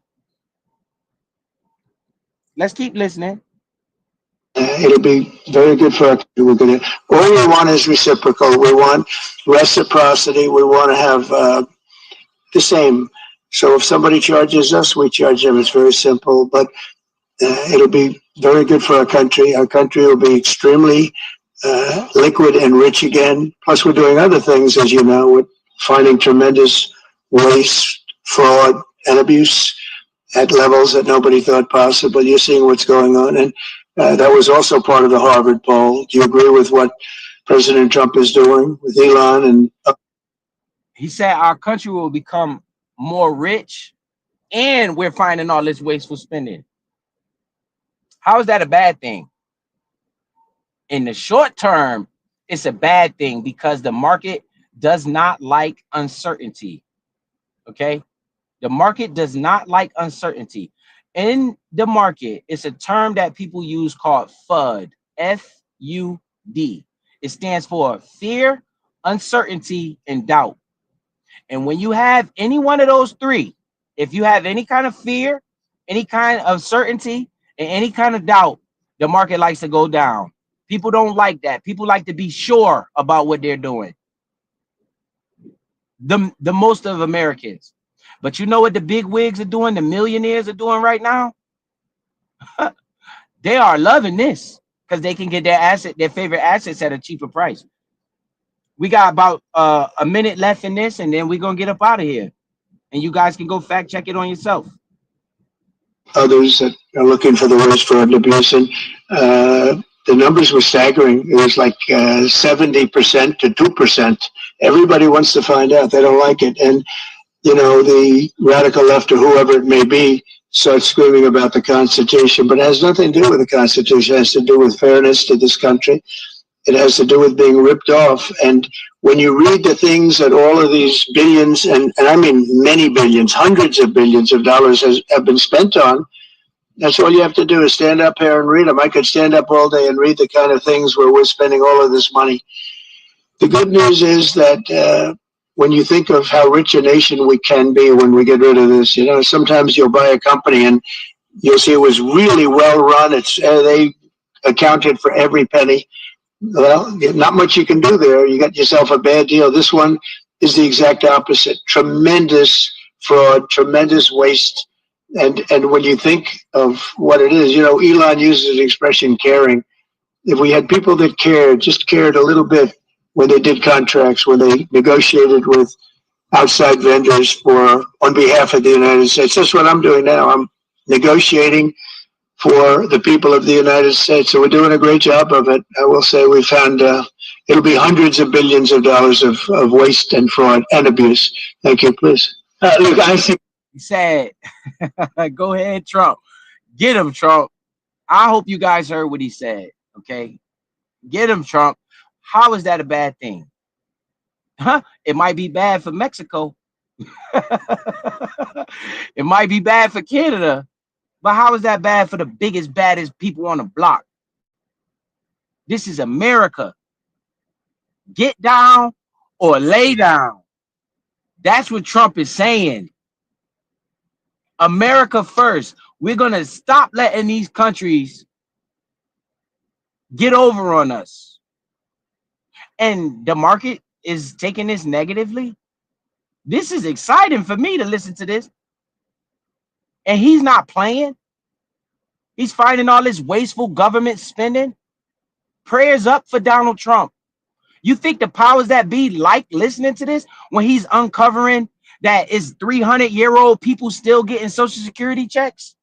Let's keep listening. It'll be very good for our country. All we want is reciprocal. We want reciprocity. We want to have the same. So if somebody charges us, we charge them. It's very simple, but it'll be very good for our country. Our country will be extremely liquid and rich again. Plus, we're doing other things, as you know. We're finding tremendous waste, fraud, and abuse at levels that nobody thought possible. You're seeing what's going on. And that was also part of the Harvard poll. Do you agree with what President Trump is doing with Elon? And he said our country will become more rich and we're finding all this wasteful spending. How is that a bad thing? In the short term, it's a bad thing because the market does not like uncertainty. Okay. The market does not like uncertainty. In the market, it's a term that people use called FUD. FUD. It stands for fear, uncertainty, and doubt. And when you have any one of those three, if you have any kind of fear, any kind of certainty, and any kind of doubt, the market likes to go down. People don't like that. People like to be sure about what they're doing. The most of Americans. But you know what the big wigs are doing, the millionaires are doing right now? They are loving this because they can get their favorite assets at a cheaper price. We got about a minute left in this, and then we're gonna get up out of here. And you guys can go fact check it on yourself. Others that are looking for the waste, fraud, and abuse. And the numbers were staggering. It was like 70% to 2%. Everybody wants to find out. They don't like it. And, you know, the radical left or whoever it may be starts screaming about the Constitution, but it has nothing to do with the Constitution. It has to do with fairness to this country. It has to do with being ripped off. And when you read the things that all of these billions, and I mean many billions, hundreds of billions of dollars have been spent on, that's all you have to do is stand up here and read them. I could stand up all day and read the kind of things where we're spending all of this money. The good news is that when you think of how rich a nation we can be when we get rid of this, you know, sometimes you'll buy a company and you'll see it was really well run. They accounted for every penny. Well, not much you can do there. You got yourself a bad deal. This one is the exact opposite. Tremendous fraud, tremendous waste. And when you think of what it is, you know, Elon uses the expression caring. If we had people that cared, just cared a little bit when they did contracts, when they negotiated with outside vendors on behalf of the United States. That's what I'm doing now. I'm negotiating for the people of the United States. So we're doing a great job of it. I will say we found it'll be hundreds of billions of dollars of waste and fraud and abuse. Thank you, please. Look, I see. He said, go ahead, Trump. Get him, Trump. I hope you guys heard what he said. Okay. Get him, Trump. How is that a bad thing? Huh? It might be bad for Mexico. It might be bad for Canada. But how is that bad for the biggest, baddest people on the block? This is America. Get down or lay down. That's what Trump is saying. America first. We're going to stop letting these countries get over on us. And the market is taking this negatively. This is exciting for me to listen to this. And he's not playing. He's finding all this wasteful government spending. Prayers up for Donald Trump. You think the powers that be like listening to this when he's uncovering that is 300-year-old people still getting Social Security checks?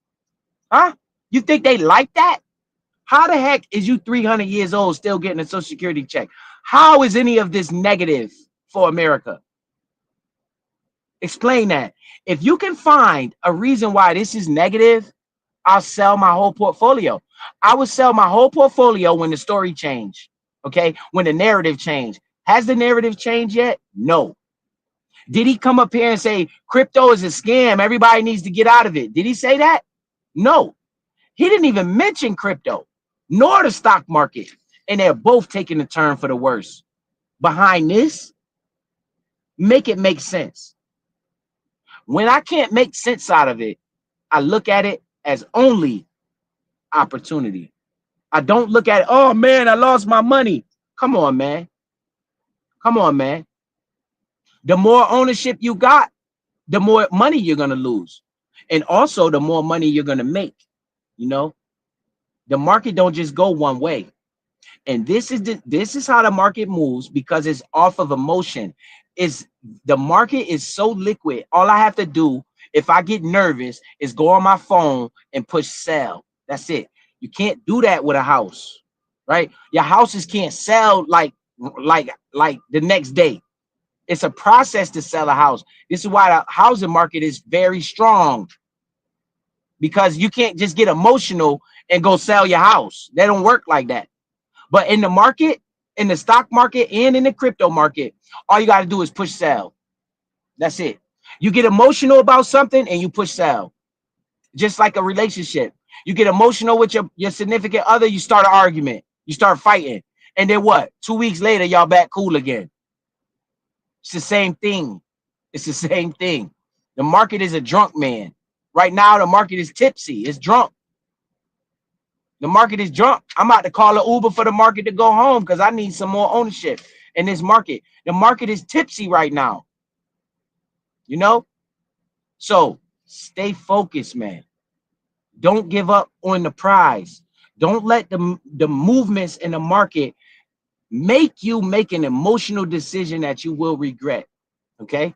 Huh? You think they like that? How the heck is you 300 years old still getting a Social Security check? How is any of this negative for America? Explain that. If you can find a reason why this is negative, I'll sell my whole portfolio. I would sell my whole portfolio when the story changed. Okay, when the narrative changed. Has the narrative changed yet? No. Did he come up here and say crypto is a scam? Everybody needs to get out of it. Did he say that? No. He didn't even mention crypto, nor the stock market. And they're both taking a turn for the worse. Behind this, make it make sense. When I can't make sense out of it, I look at it as only opportunity. I don't look at it, oh man, I lost my money. Come on, man. Come on, man. The more ownership you got, the more money you're going to lose. And also the more money you're going to make. You know, the market don't just go one way. And this is how the market moves because it's off of emotion. The market is so liquid. All I have to do if I get nervous is go on my phone and push sell. That's it. You can't do that with a house, right? Your houses can't sell like the next day. It's a process to sell a house. This is why the housing market is very strong, because you can't just get emotional and go sell your house. They don't work like that. But in the market, in the stock market and in the crypto market, all you got to do is push sell. That's it. You get emotional about something and you push sell. Just like a relationship. You get emotional with your significant other, you start an argument. You start fighting. And then what? 2 weeks later, y'all back cool again. It's the same thing. It's the same thing. The market is a drunk man. Right now, the market is tipsy. It's drunk. The market is drunk. I'm about to call an Uber for the market to go home because I need some more ownership in this market. The market is tipsy right now. You know? So stay focused, man. Don't give up on the prize. Don't let the movements in the market make you make an emotional decision that you will regret. Okay?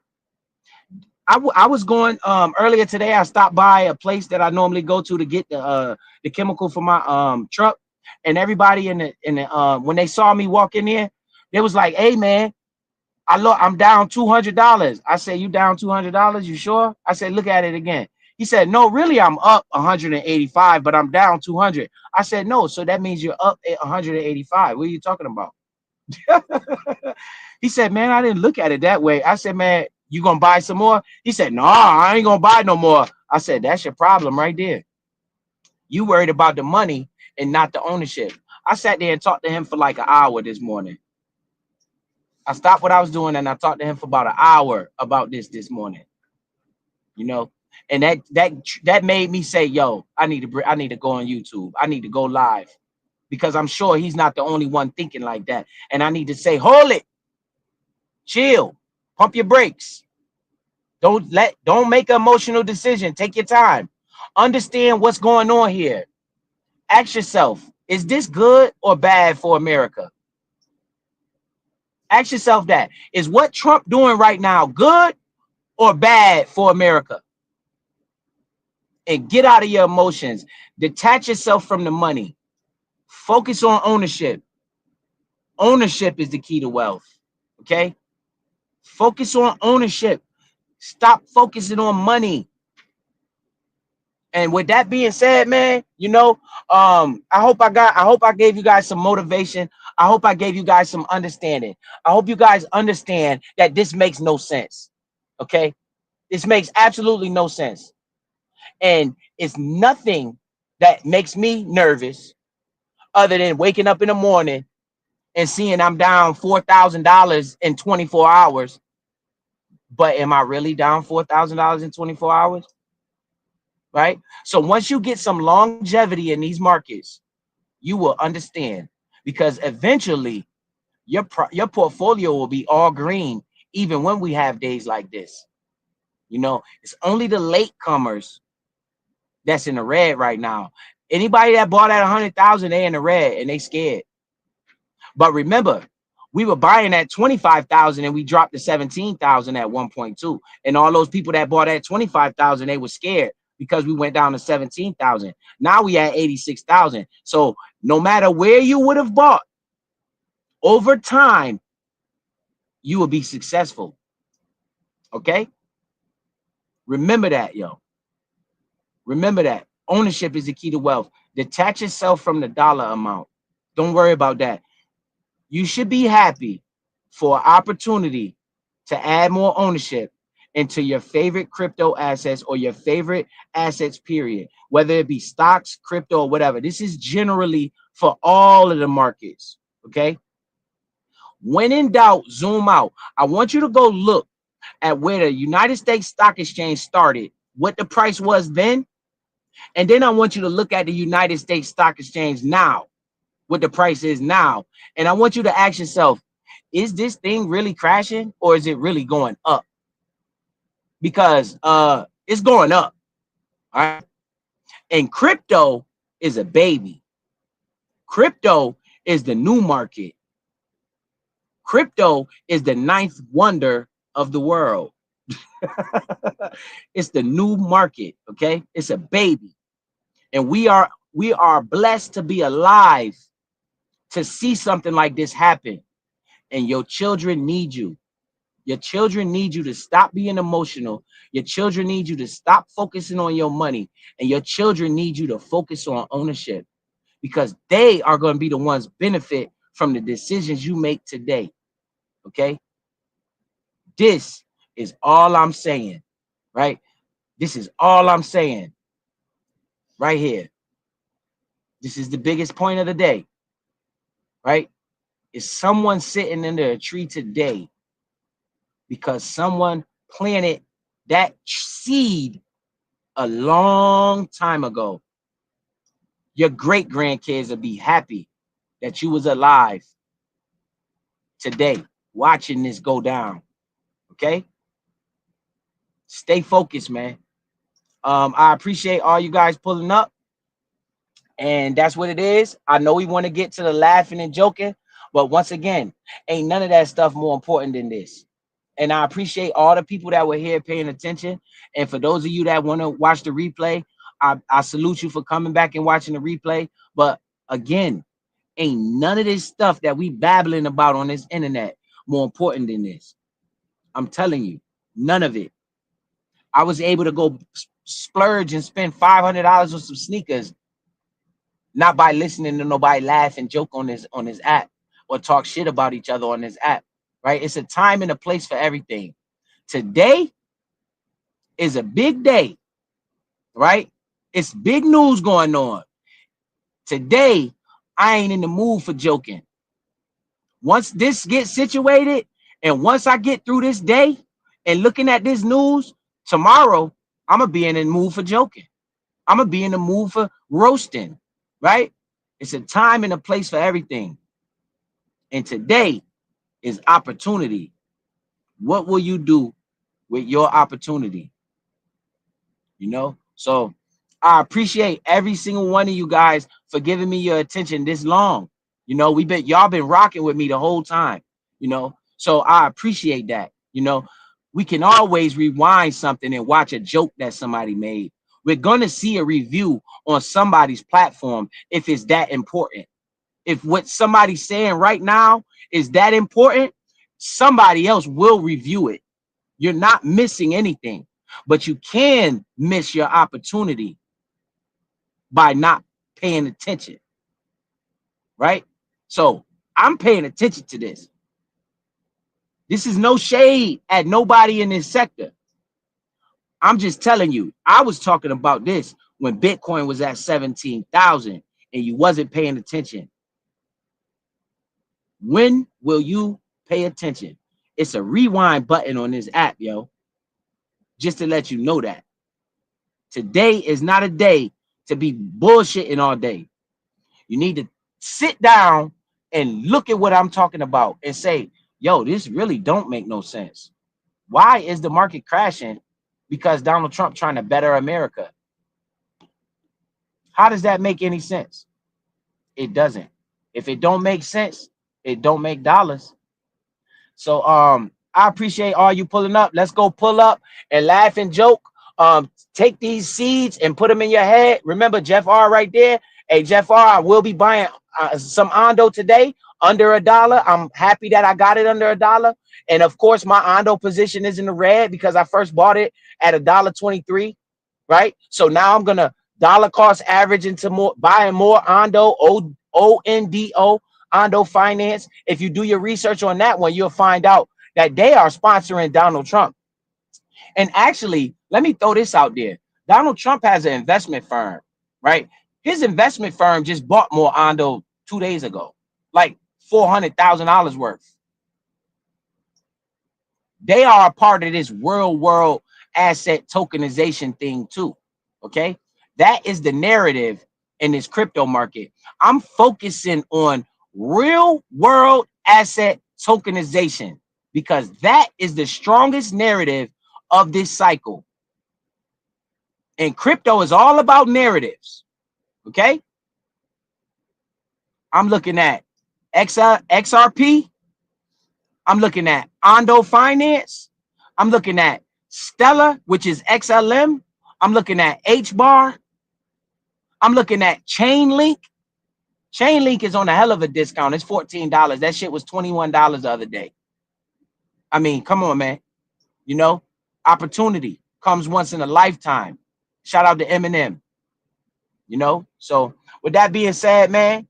I was going earlier today. I stopped by a place that I normally go to get the chemical for my truck, and everybody in the when they saw me walk in there, they was like, "Hey man, I'm down $200." I said, "You down $200? You sure?" I said, "Look at it again." He said, "No, really, I'm up 185, but I'm down 200." I said, "No, so that means you're up at 185. What are you talking about?" He said, "Man, I didn't look at it that way." I said, "Man, you gonna buy some more?" He said, "No, I ain't gonna buy no more." I said, "That's your problem right there. You worried about the money and not the ownership." I sat there and talked to him for like an hour this morning. I stopped what I was doing and I talked to him for about an hour about this morning. You know, and that made me say, "Yo, I need to go on YouTube. I need to go live." Because I'm sure he's not the only one thinking like that. And I need to say, hold it, chill, pump your brakes. Don't make an emotional decision. Take your time. Understand what's going on here. Ask yourself, is this good or bad for America? Ask yourself that. Is what Trump doing right now good or bad for America? And get out of your emotions. Detach yourself from the money. Focus on ownership. Ownership is the key to wealth. Okay? Focus on ownership. Stop focusing on money. And with that being said, man, I hope I gave you guys some motivation. I hope I gave you guys some understanding. I hope you guys understand that this makes no sense. Okay? This makes absolutely no sense. And it's nothing that makes me nervous other than waking up in the morning and seeing I'm down $4,000 in 24 hours. But am I really down $4,000 in 24 hours? Right? So once you get some longevity in these markets, you will understand, because eventually your portfolio will be all green, even when we have days like this. It's only the latecomers that's in the red right now. Anybody that bought at 100,000, they in the red and they scared. But remember, we were buying at 25,000 and we dropped to 17,000 at 1.2. And all those people that bought at 25,000, they were scared because we went down to 17,000. Now we at 86,000. So no matter where you would have bought, over time, you will be successful. Okay? Remember that, yo. Remember that. Ownership is the key to wealth. Detach yourself from the dollar amount. Don't worry about that. You should be happy for an opportunity to add more ownership into your favorite crypto assets or your favorite assets, period. Whether it be stocks, crypto, or whatever. This is generally for all of the markets. Okay? When in doubt, zoom out. I want you to go look at where the United States Stock Exchange started, what the price was then, and then I want you to look at the United States Stock Exchange now, what the price is now. And I want you to ask yourself, is this thing really crashing or is it really going up? Because it's going up. All right. And crypto is a baby. Crypto is the new market. Crypto is the ninth wonder of the world. It's the new market. Okay. It's a baby. And we are blessed to be alive to see something like this happen. And your children need you. Your children need you to stop being emotional. Your children need you to stop focusing on your money. And your children need you to focus on ownership, because they are going to be the ones benefit from the decisions you make today. Okay? This is all I'm saying. right? This is all I'm saying right here. This is the biggest point of the day, right? Is someone sitting under a tree today because someone planted that seed a long time ago. Your great grandkids will be happy that you was alive today watching this go down. Okay, stay focused, man. I appreciate all you guys pulling up, and that's what it is. I know we want to get to the laughing and joking, but once again, ain't none of that stuff more important than this. And I appreciate all the people that were here paying attention. And for those of you that want to watch the replay, I salute you for coming back and watching the replay. But again, ain't none of this stuff that we babbling about on this internet more important than this. I'm telling you, none of it. I was able to go splurge and spend $500 on some sneakers, not by listening to nobody laugh and joke on this app or talk shit about each other on this app, right? It's a time and a place for everything. Today is a big day, right? It's big news going on. Today, I ain't in the mood for joking. Once this gets situated, and once I get through this day and looking at this news, tomorrow, I'm going to be in the mood for joking. I'm going to be in the mood for roasting, right? It's a time and a place for everything. And today is opportunity. What will you do with your opportunity? You know? So I appreciate every single one of you guys for giving me your attention this long. You know, y'all been rocking with me the whole time, you know. So I appreciate that. You know, we can always rewind something and watch a joke that somebody made. We're gonna see a review on somebody's platform if it's that important. If what somebody's saying right now is that important, somebody else will review it. You're not missing anything, but you can miss your opportunity by not paying attention, right? So I'm paying attention to this. This is no shade at nobody in this sector. I'm just telling you, I was talking about this when Bitcoin was at 17,000 and you wasn't paying attention. When will you pay attention? It's a rewind button on this app, yo. Just to let you know that. Today is not a day to be bullshitting all day. You need to sit down and look at what I'm talking about and say, yo, this really don't make no sense. Why is the market crashing? Because Donald Trump trying to better America. How does that make any sense? It doesn't. If it don't make sense, it don't make dollars. So I appreciate all you pulling up. Let's go pull up and laugh and joke. Take these seeds and put them in your head. Remember Jeff R right there. Hey, Jeff R, I will be buying some Ondo today under $1. I'm happy that I got it under $1. And of course, my Ondo position is in the red because I first bought it at $1.23, right? So now I'm gonna dollar cost average into more buying more Ondo, ONDO, Ondo Finance. If you do your research on that one, you'll find out that they are sponsoring Donald Trump. And actually, let me throw this out there. Donald Trump has an investment firm, right? His investment firm just bought more Ondo 2 days ago, like $400,000 worth. They are a part of this world asset tokenization thing too, okay? That is the narrative in this crypto market. I'm focusing on real world asset tokenization because that is the strongest narrative of this cycle. And crypto is all about narratives, okay? I'm looking at XRP. I'm looking at Ondo Finance. I'm looking at Stellar, which is XLM. I'm looking at HBAR. I'm looking at Chainlink. Chainlink is on a hell of a discount. It's $14. That shit was $21 the other day. I mean, come on, man. You know, opportunity comes once in a lifetime. Shout out to Eminem. You know, so with that being said, man,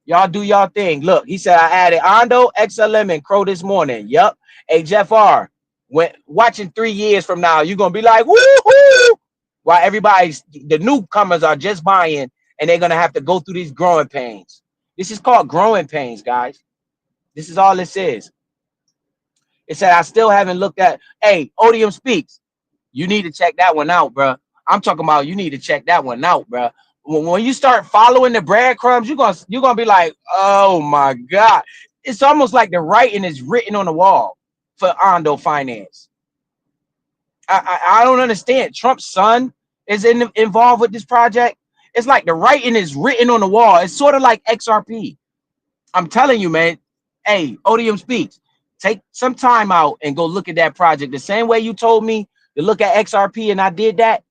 y'all do y'all thing. Look, he said I added Ondo, XLM, and Crow this morning. Yup. Hey, Jeff R. when watching 3 years from now, you're gonna be like, woohoo! While the newcomers are just buying, and they're gonna have to go through these growing pains. This is called growing pains, guys. This is all this is. It said I still haven't looked at. Hey, Odium Speaks. You need to check that one out, bro. I'm talking about you need to check that one out, bro. When you start following the breadcrumbs, you're gonna be like, oh my God. It's almost like the writing is written on the wall for Ondo Finance. I don't understand. Trump's son is involved with this project. It's like the writing is written on the wall. It's sort of like XRP. I'm telling you, man. Hey, Odium Speaks. Take some time out and go look at that project. The same way you told me to look at XRP and I did that,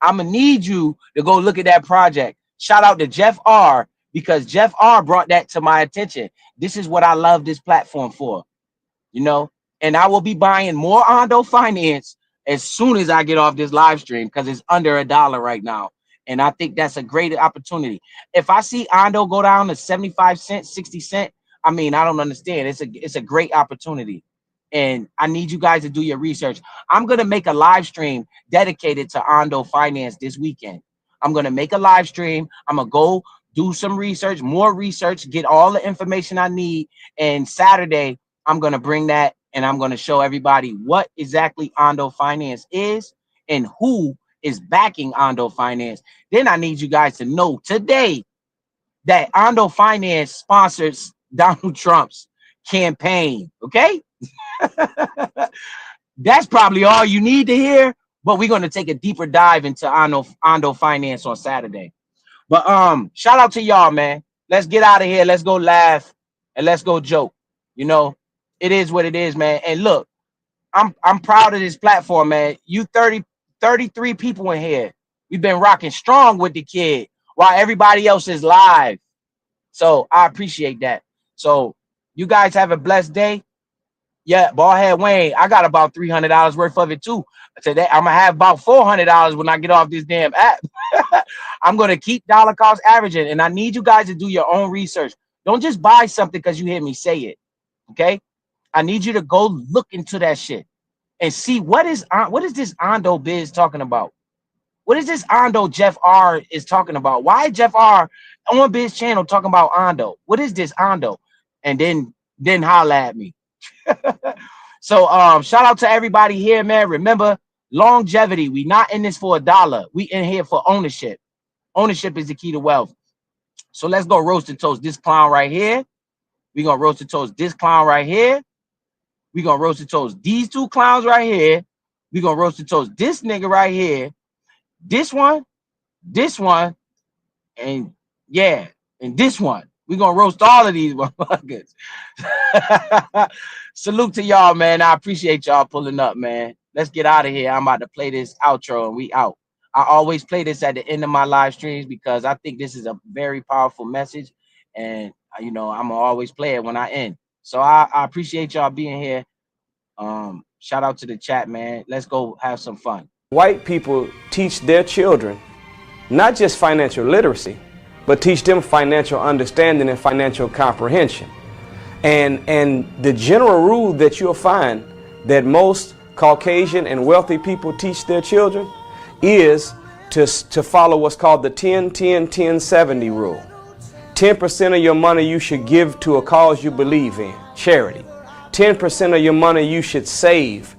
I'm going to need you to go look at that project. Shout out to Jeff R, because Jeff R brought that to my attention. This is what I love this platform for, you know, and I will be buying more Ondo Finance as soon as I get off this live stream because it's under $1 right now. And I think that's a great opportunity. If I see Ondo go down to 75 cents, 60 cents, I mean, I don't understand. It's a great opportunity. And I need you guys to do your research. I'm going to make a live stream dedicated to Ondo Finance this weekend. I'm going to make a live stream. I'm going to go do some research, more research, get all the information I need. And Saturday, I'm going to bring that and I'm going to show everybody what exactly Ondo Finance is and who is backing Ondo Finance. Then I need you guys to know today that Ondo Finance sponsors Donald Trump's campaign. Okay. That's probably all you need to hear, but we're going to take a deeper dive into Ondo Finance on Saturday. But shout out to y'all, man. Let's get out of here. Let's go laugh and let's go joke. You know, it is what it is, man. And look, I'm proud of this platform, man. You 33 people in here. We've been rocking strong with the kid while everybody else is live. So I appreciate that. So you guys have a blessed day. Yeah, Ballhead Wayne, I got about $300 worth of it too. Today I'm gonna have about $400 when I get off this damn app. I'm gonna keep dollar cost averaging, and I need you guys to do your own research. Don't just buy something because you hear me say it. Okay, I need you to go look into that shit and see what is this Ondo Biz talking about. What is this Ondo Jeff R is talking about? Why Jeff R on Biz channel talking about Ondo? What is this Ondo? And then holla at me. So shout out to everybody here, man. Remember, longevity. We not in this for $1. We in here for ownership. Ownership is the key to wealth. So let's go roast and toast this clown right here. We're gonna roast and toast this clown right here. We're gonna roast and toast these two clowns right here. We're gonna roast and toast this nigga right here. This one, and yeah, and this one. We're gonna roast all of these motherfuckers. Salute to y'all, man. I appreciate y'all pulling up, man. Let's get out of here. I'm about to play this outro and we out. I always play this at the end of my live streams because I think this is a very powerful message. And you know, I'm gonna always play it when I end. So I appreciate y'all being here. Shout out to the chat, man. Let's go have some fun. White people teach their children not just financial literacy, but teach them financial understanding and financial comprehension. And the general rule that you'll find that most Caucasian and wealthy people teach their children is to follow what's called the 10-10-10-70 rule. 10% of your money you should give to a cause you believe in, charity. 10% of your money you should save,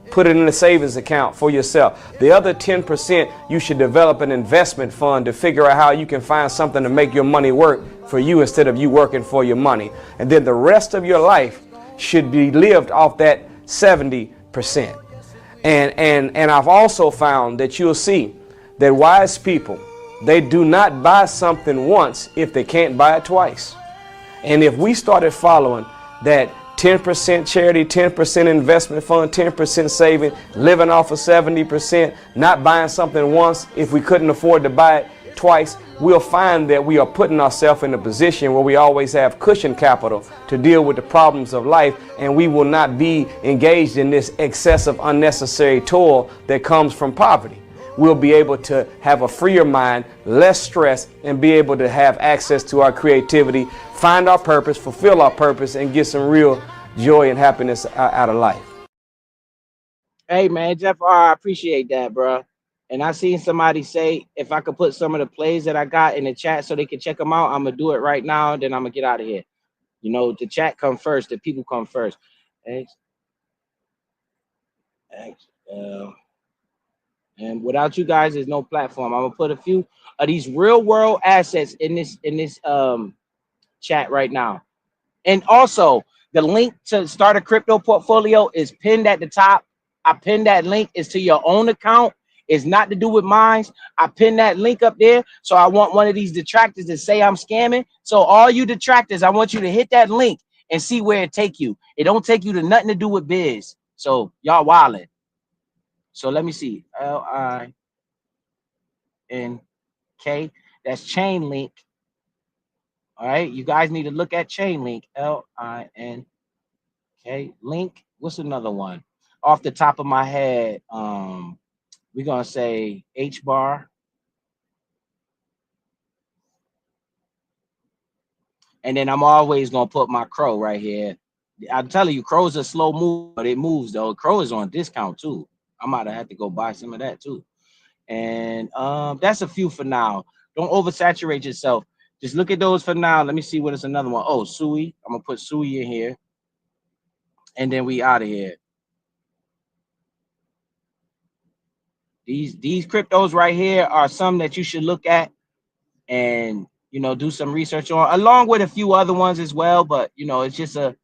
put it in a savings account for yourself. The other 10% you should develop an investment fund to figure out how you can find something to make your money work for you instead of you working for your money. And then the rest of your life should be lived off that 70%. And I've also found that you'll see that wise people, they do not buy something once if they can't buy it twice. And if we started following that 10% charity, 10% investment fund, 10% saving, living off of 70%, not buying something once if we couldn't afford to buy it twice, we'll find that we are putting ourselves in a position where we always have cushion capital to deal with the problems of life, and we will not be engaged in this excessive unnecessary toil that comes from poverty. We'll be able to have a freer mind, less stress, and be able to have access to our creativity, find our purpose, fulfill our purpose, and get some real joy and happiness out of life. Hey man, Jeff R, I appreciate that, bro. And I seen somebody say if I could put some of the plays that I got in the chat so they can check them out, I'm gonna do it right now. Then I'm gonna get out of here. You know, the chat come first, the people come first. Thanks. Thanks. And without you guys, there's no platform. I'm gonna put a few of these real world assets in this chat right now. And also, the link to start a crypto portfolio is pinned at the top. I pinned that link. It's to your own account. It's not to do with mine. I pinned that link up there. So I want one of these detractors to say I'm scamming. So all you detractors, I want you to hit that link and see where it take you. It don't take you to nothing to do with biz. So y'all wildin'. So let me see. LINK. That's chain link. All right. You guys need to look at chain link. LINK. Link. What's another one? Off the top of my head, we're gonna say H bar. And then I'm always gonna put my crow right here. I'm telling you, crow's a slow move, but it moves though. Crow is on discount too. I might have had to go buy some of that too. And that's a few for now. Don't oversaturate yourself. Just look at those for now. Let me see what is another one. Oh, Sui. I'm gonna put Sui in here. And then we out of here. These cryptos right here are some that you should look at and do some research on, along with a few other ones as well. But it's just a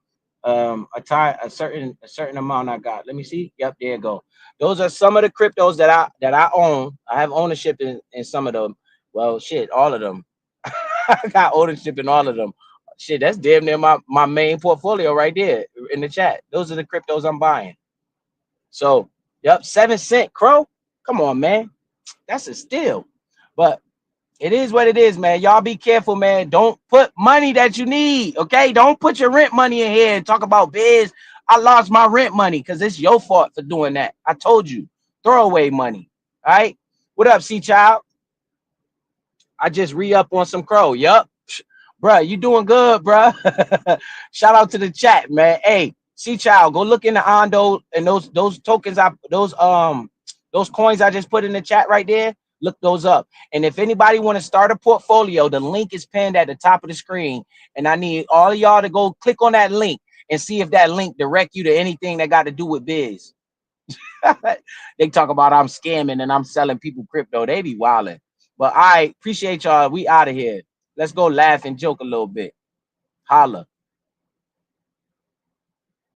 certain amount I got. Let me see. Yep, there you go. Those are some of the cryptos that I own. I have ownership in some of them. Well, shit, all of them. I got ownership in all of them. Shit, that's damn near my main portfolio right there in the chat. Those are the cryptos I'm buying. So, yep, 7 cent crow. Come on, man. That's a steal. But it is what it is, man. Y'all be careful, man. Don't put money that you need, okay? Don't put your rent money in here and talk about biz. I lost my rent money because it's your fault for doing that. I told you. Throw away money. All right? What up, C-Child? I just re-up on some crow. Yup. Bruh, you doing good, bruh. Shout out to the chat, man. Hey, C-Child, go look in the Ondo and those tokens, those coins I just put in the chat right there. Look those up. And if anybody want to start a portfolio, the link is pinned at the top of the screen. And I need all of y'all to go click on that link and see if that link direct you to anything that got to do with biz. They talk about I'm scamming and I'm selling people crypto. They be wilding. But I appreciate y'all. We out of here. Let's go laugh and joke a little bit. Holla.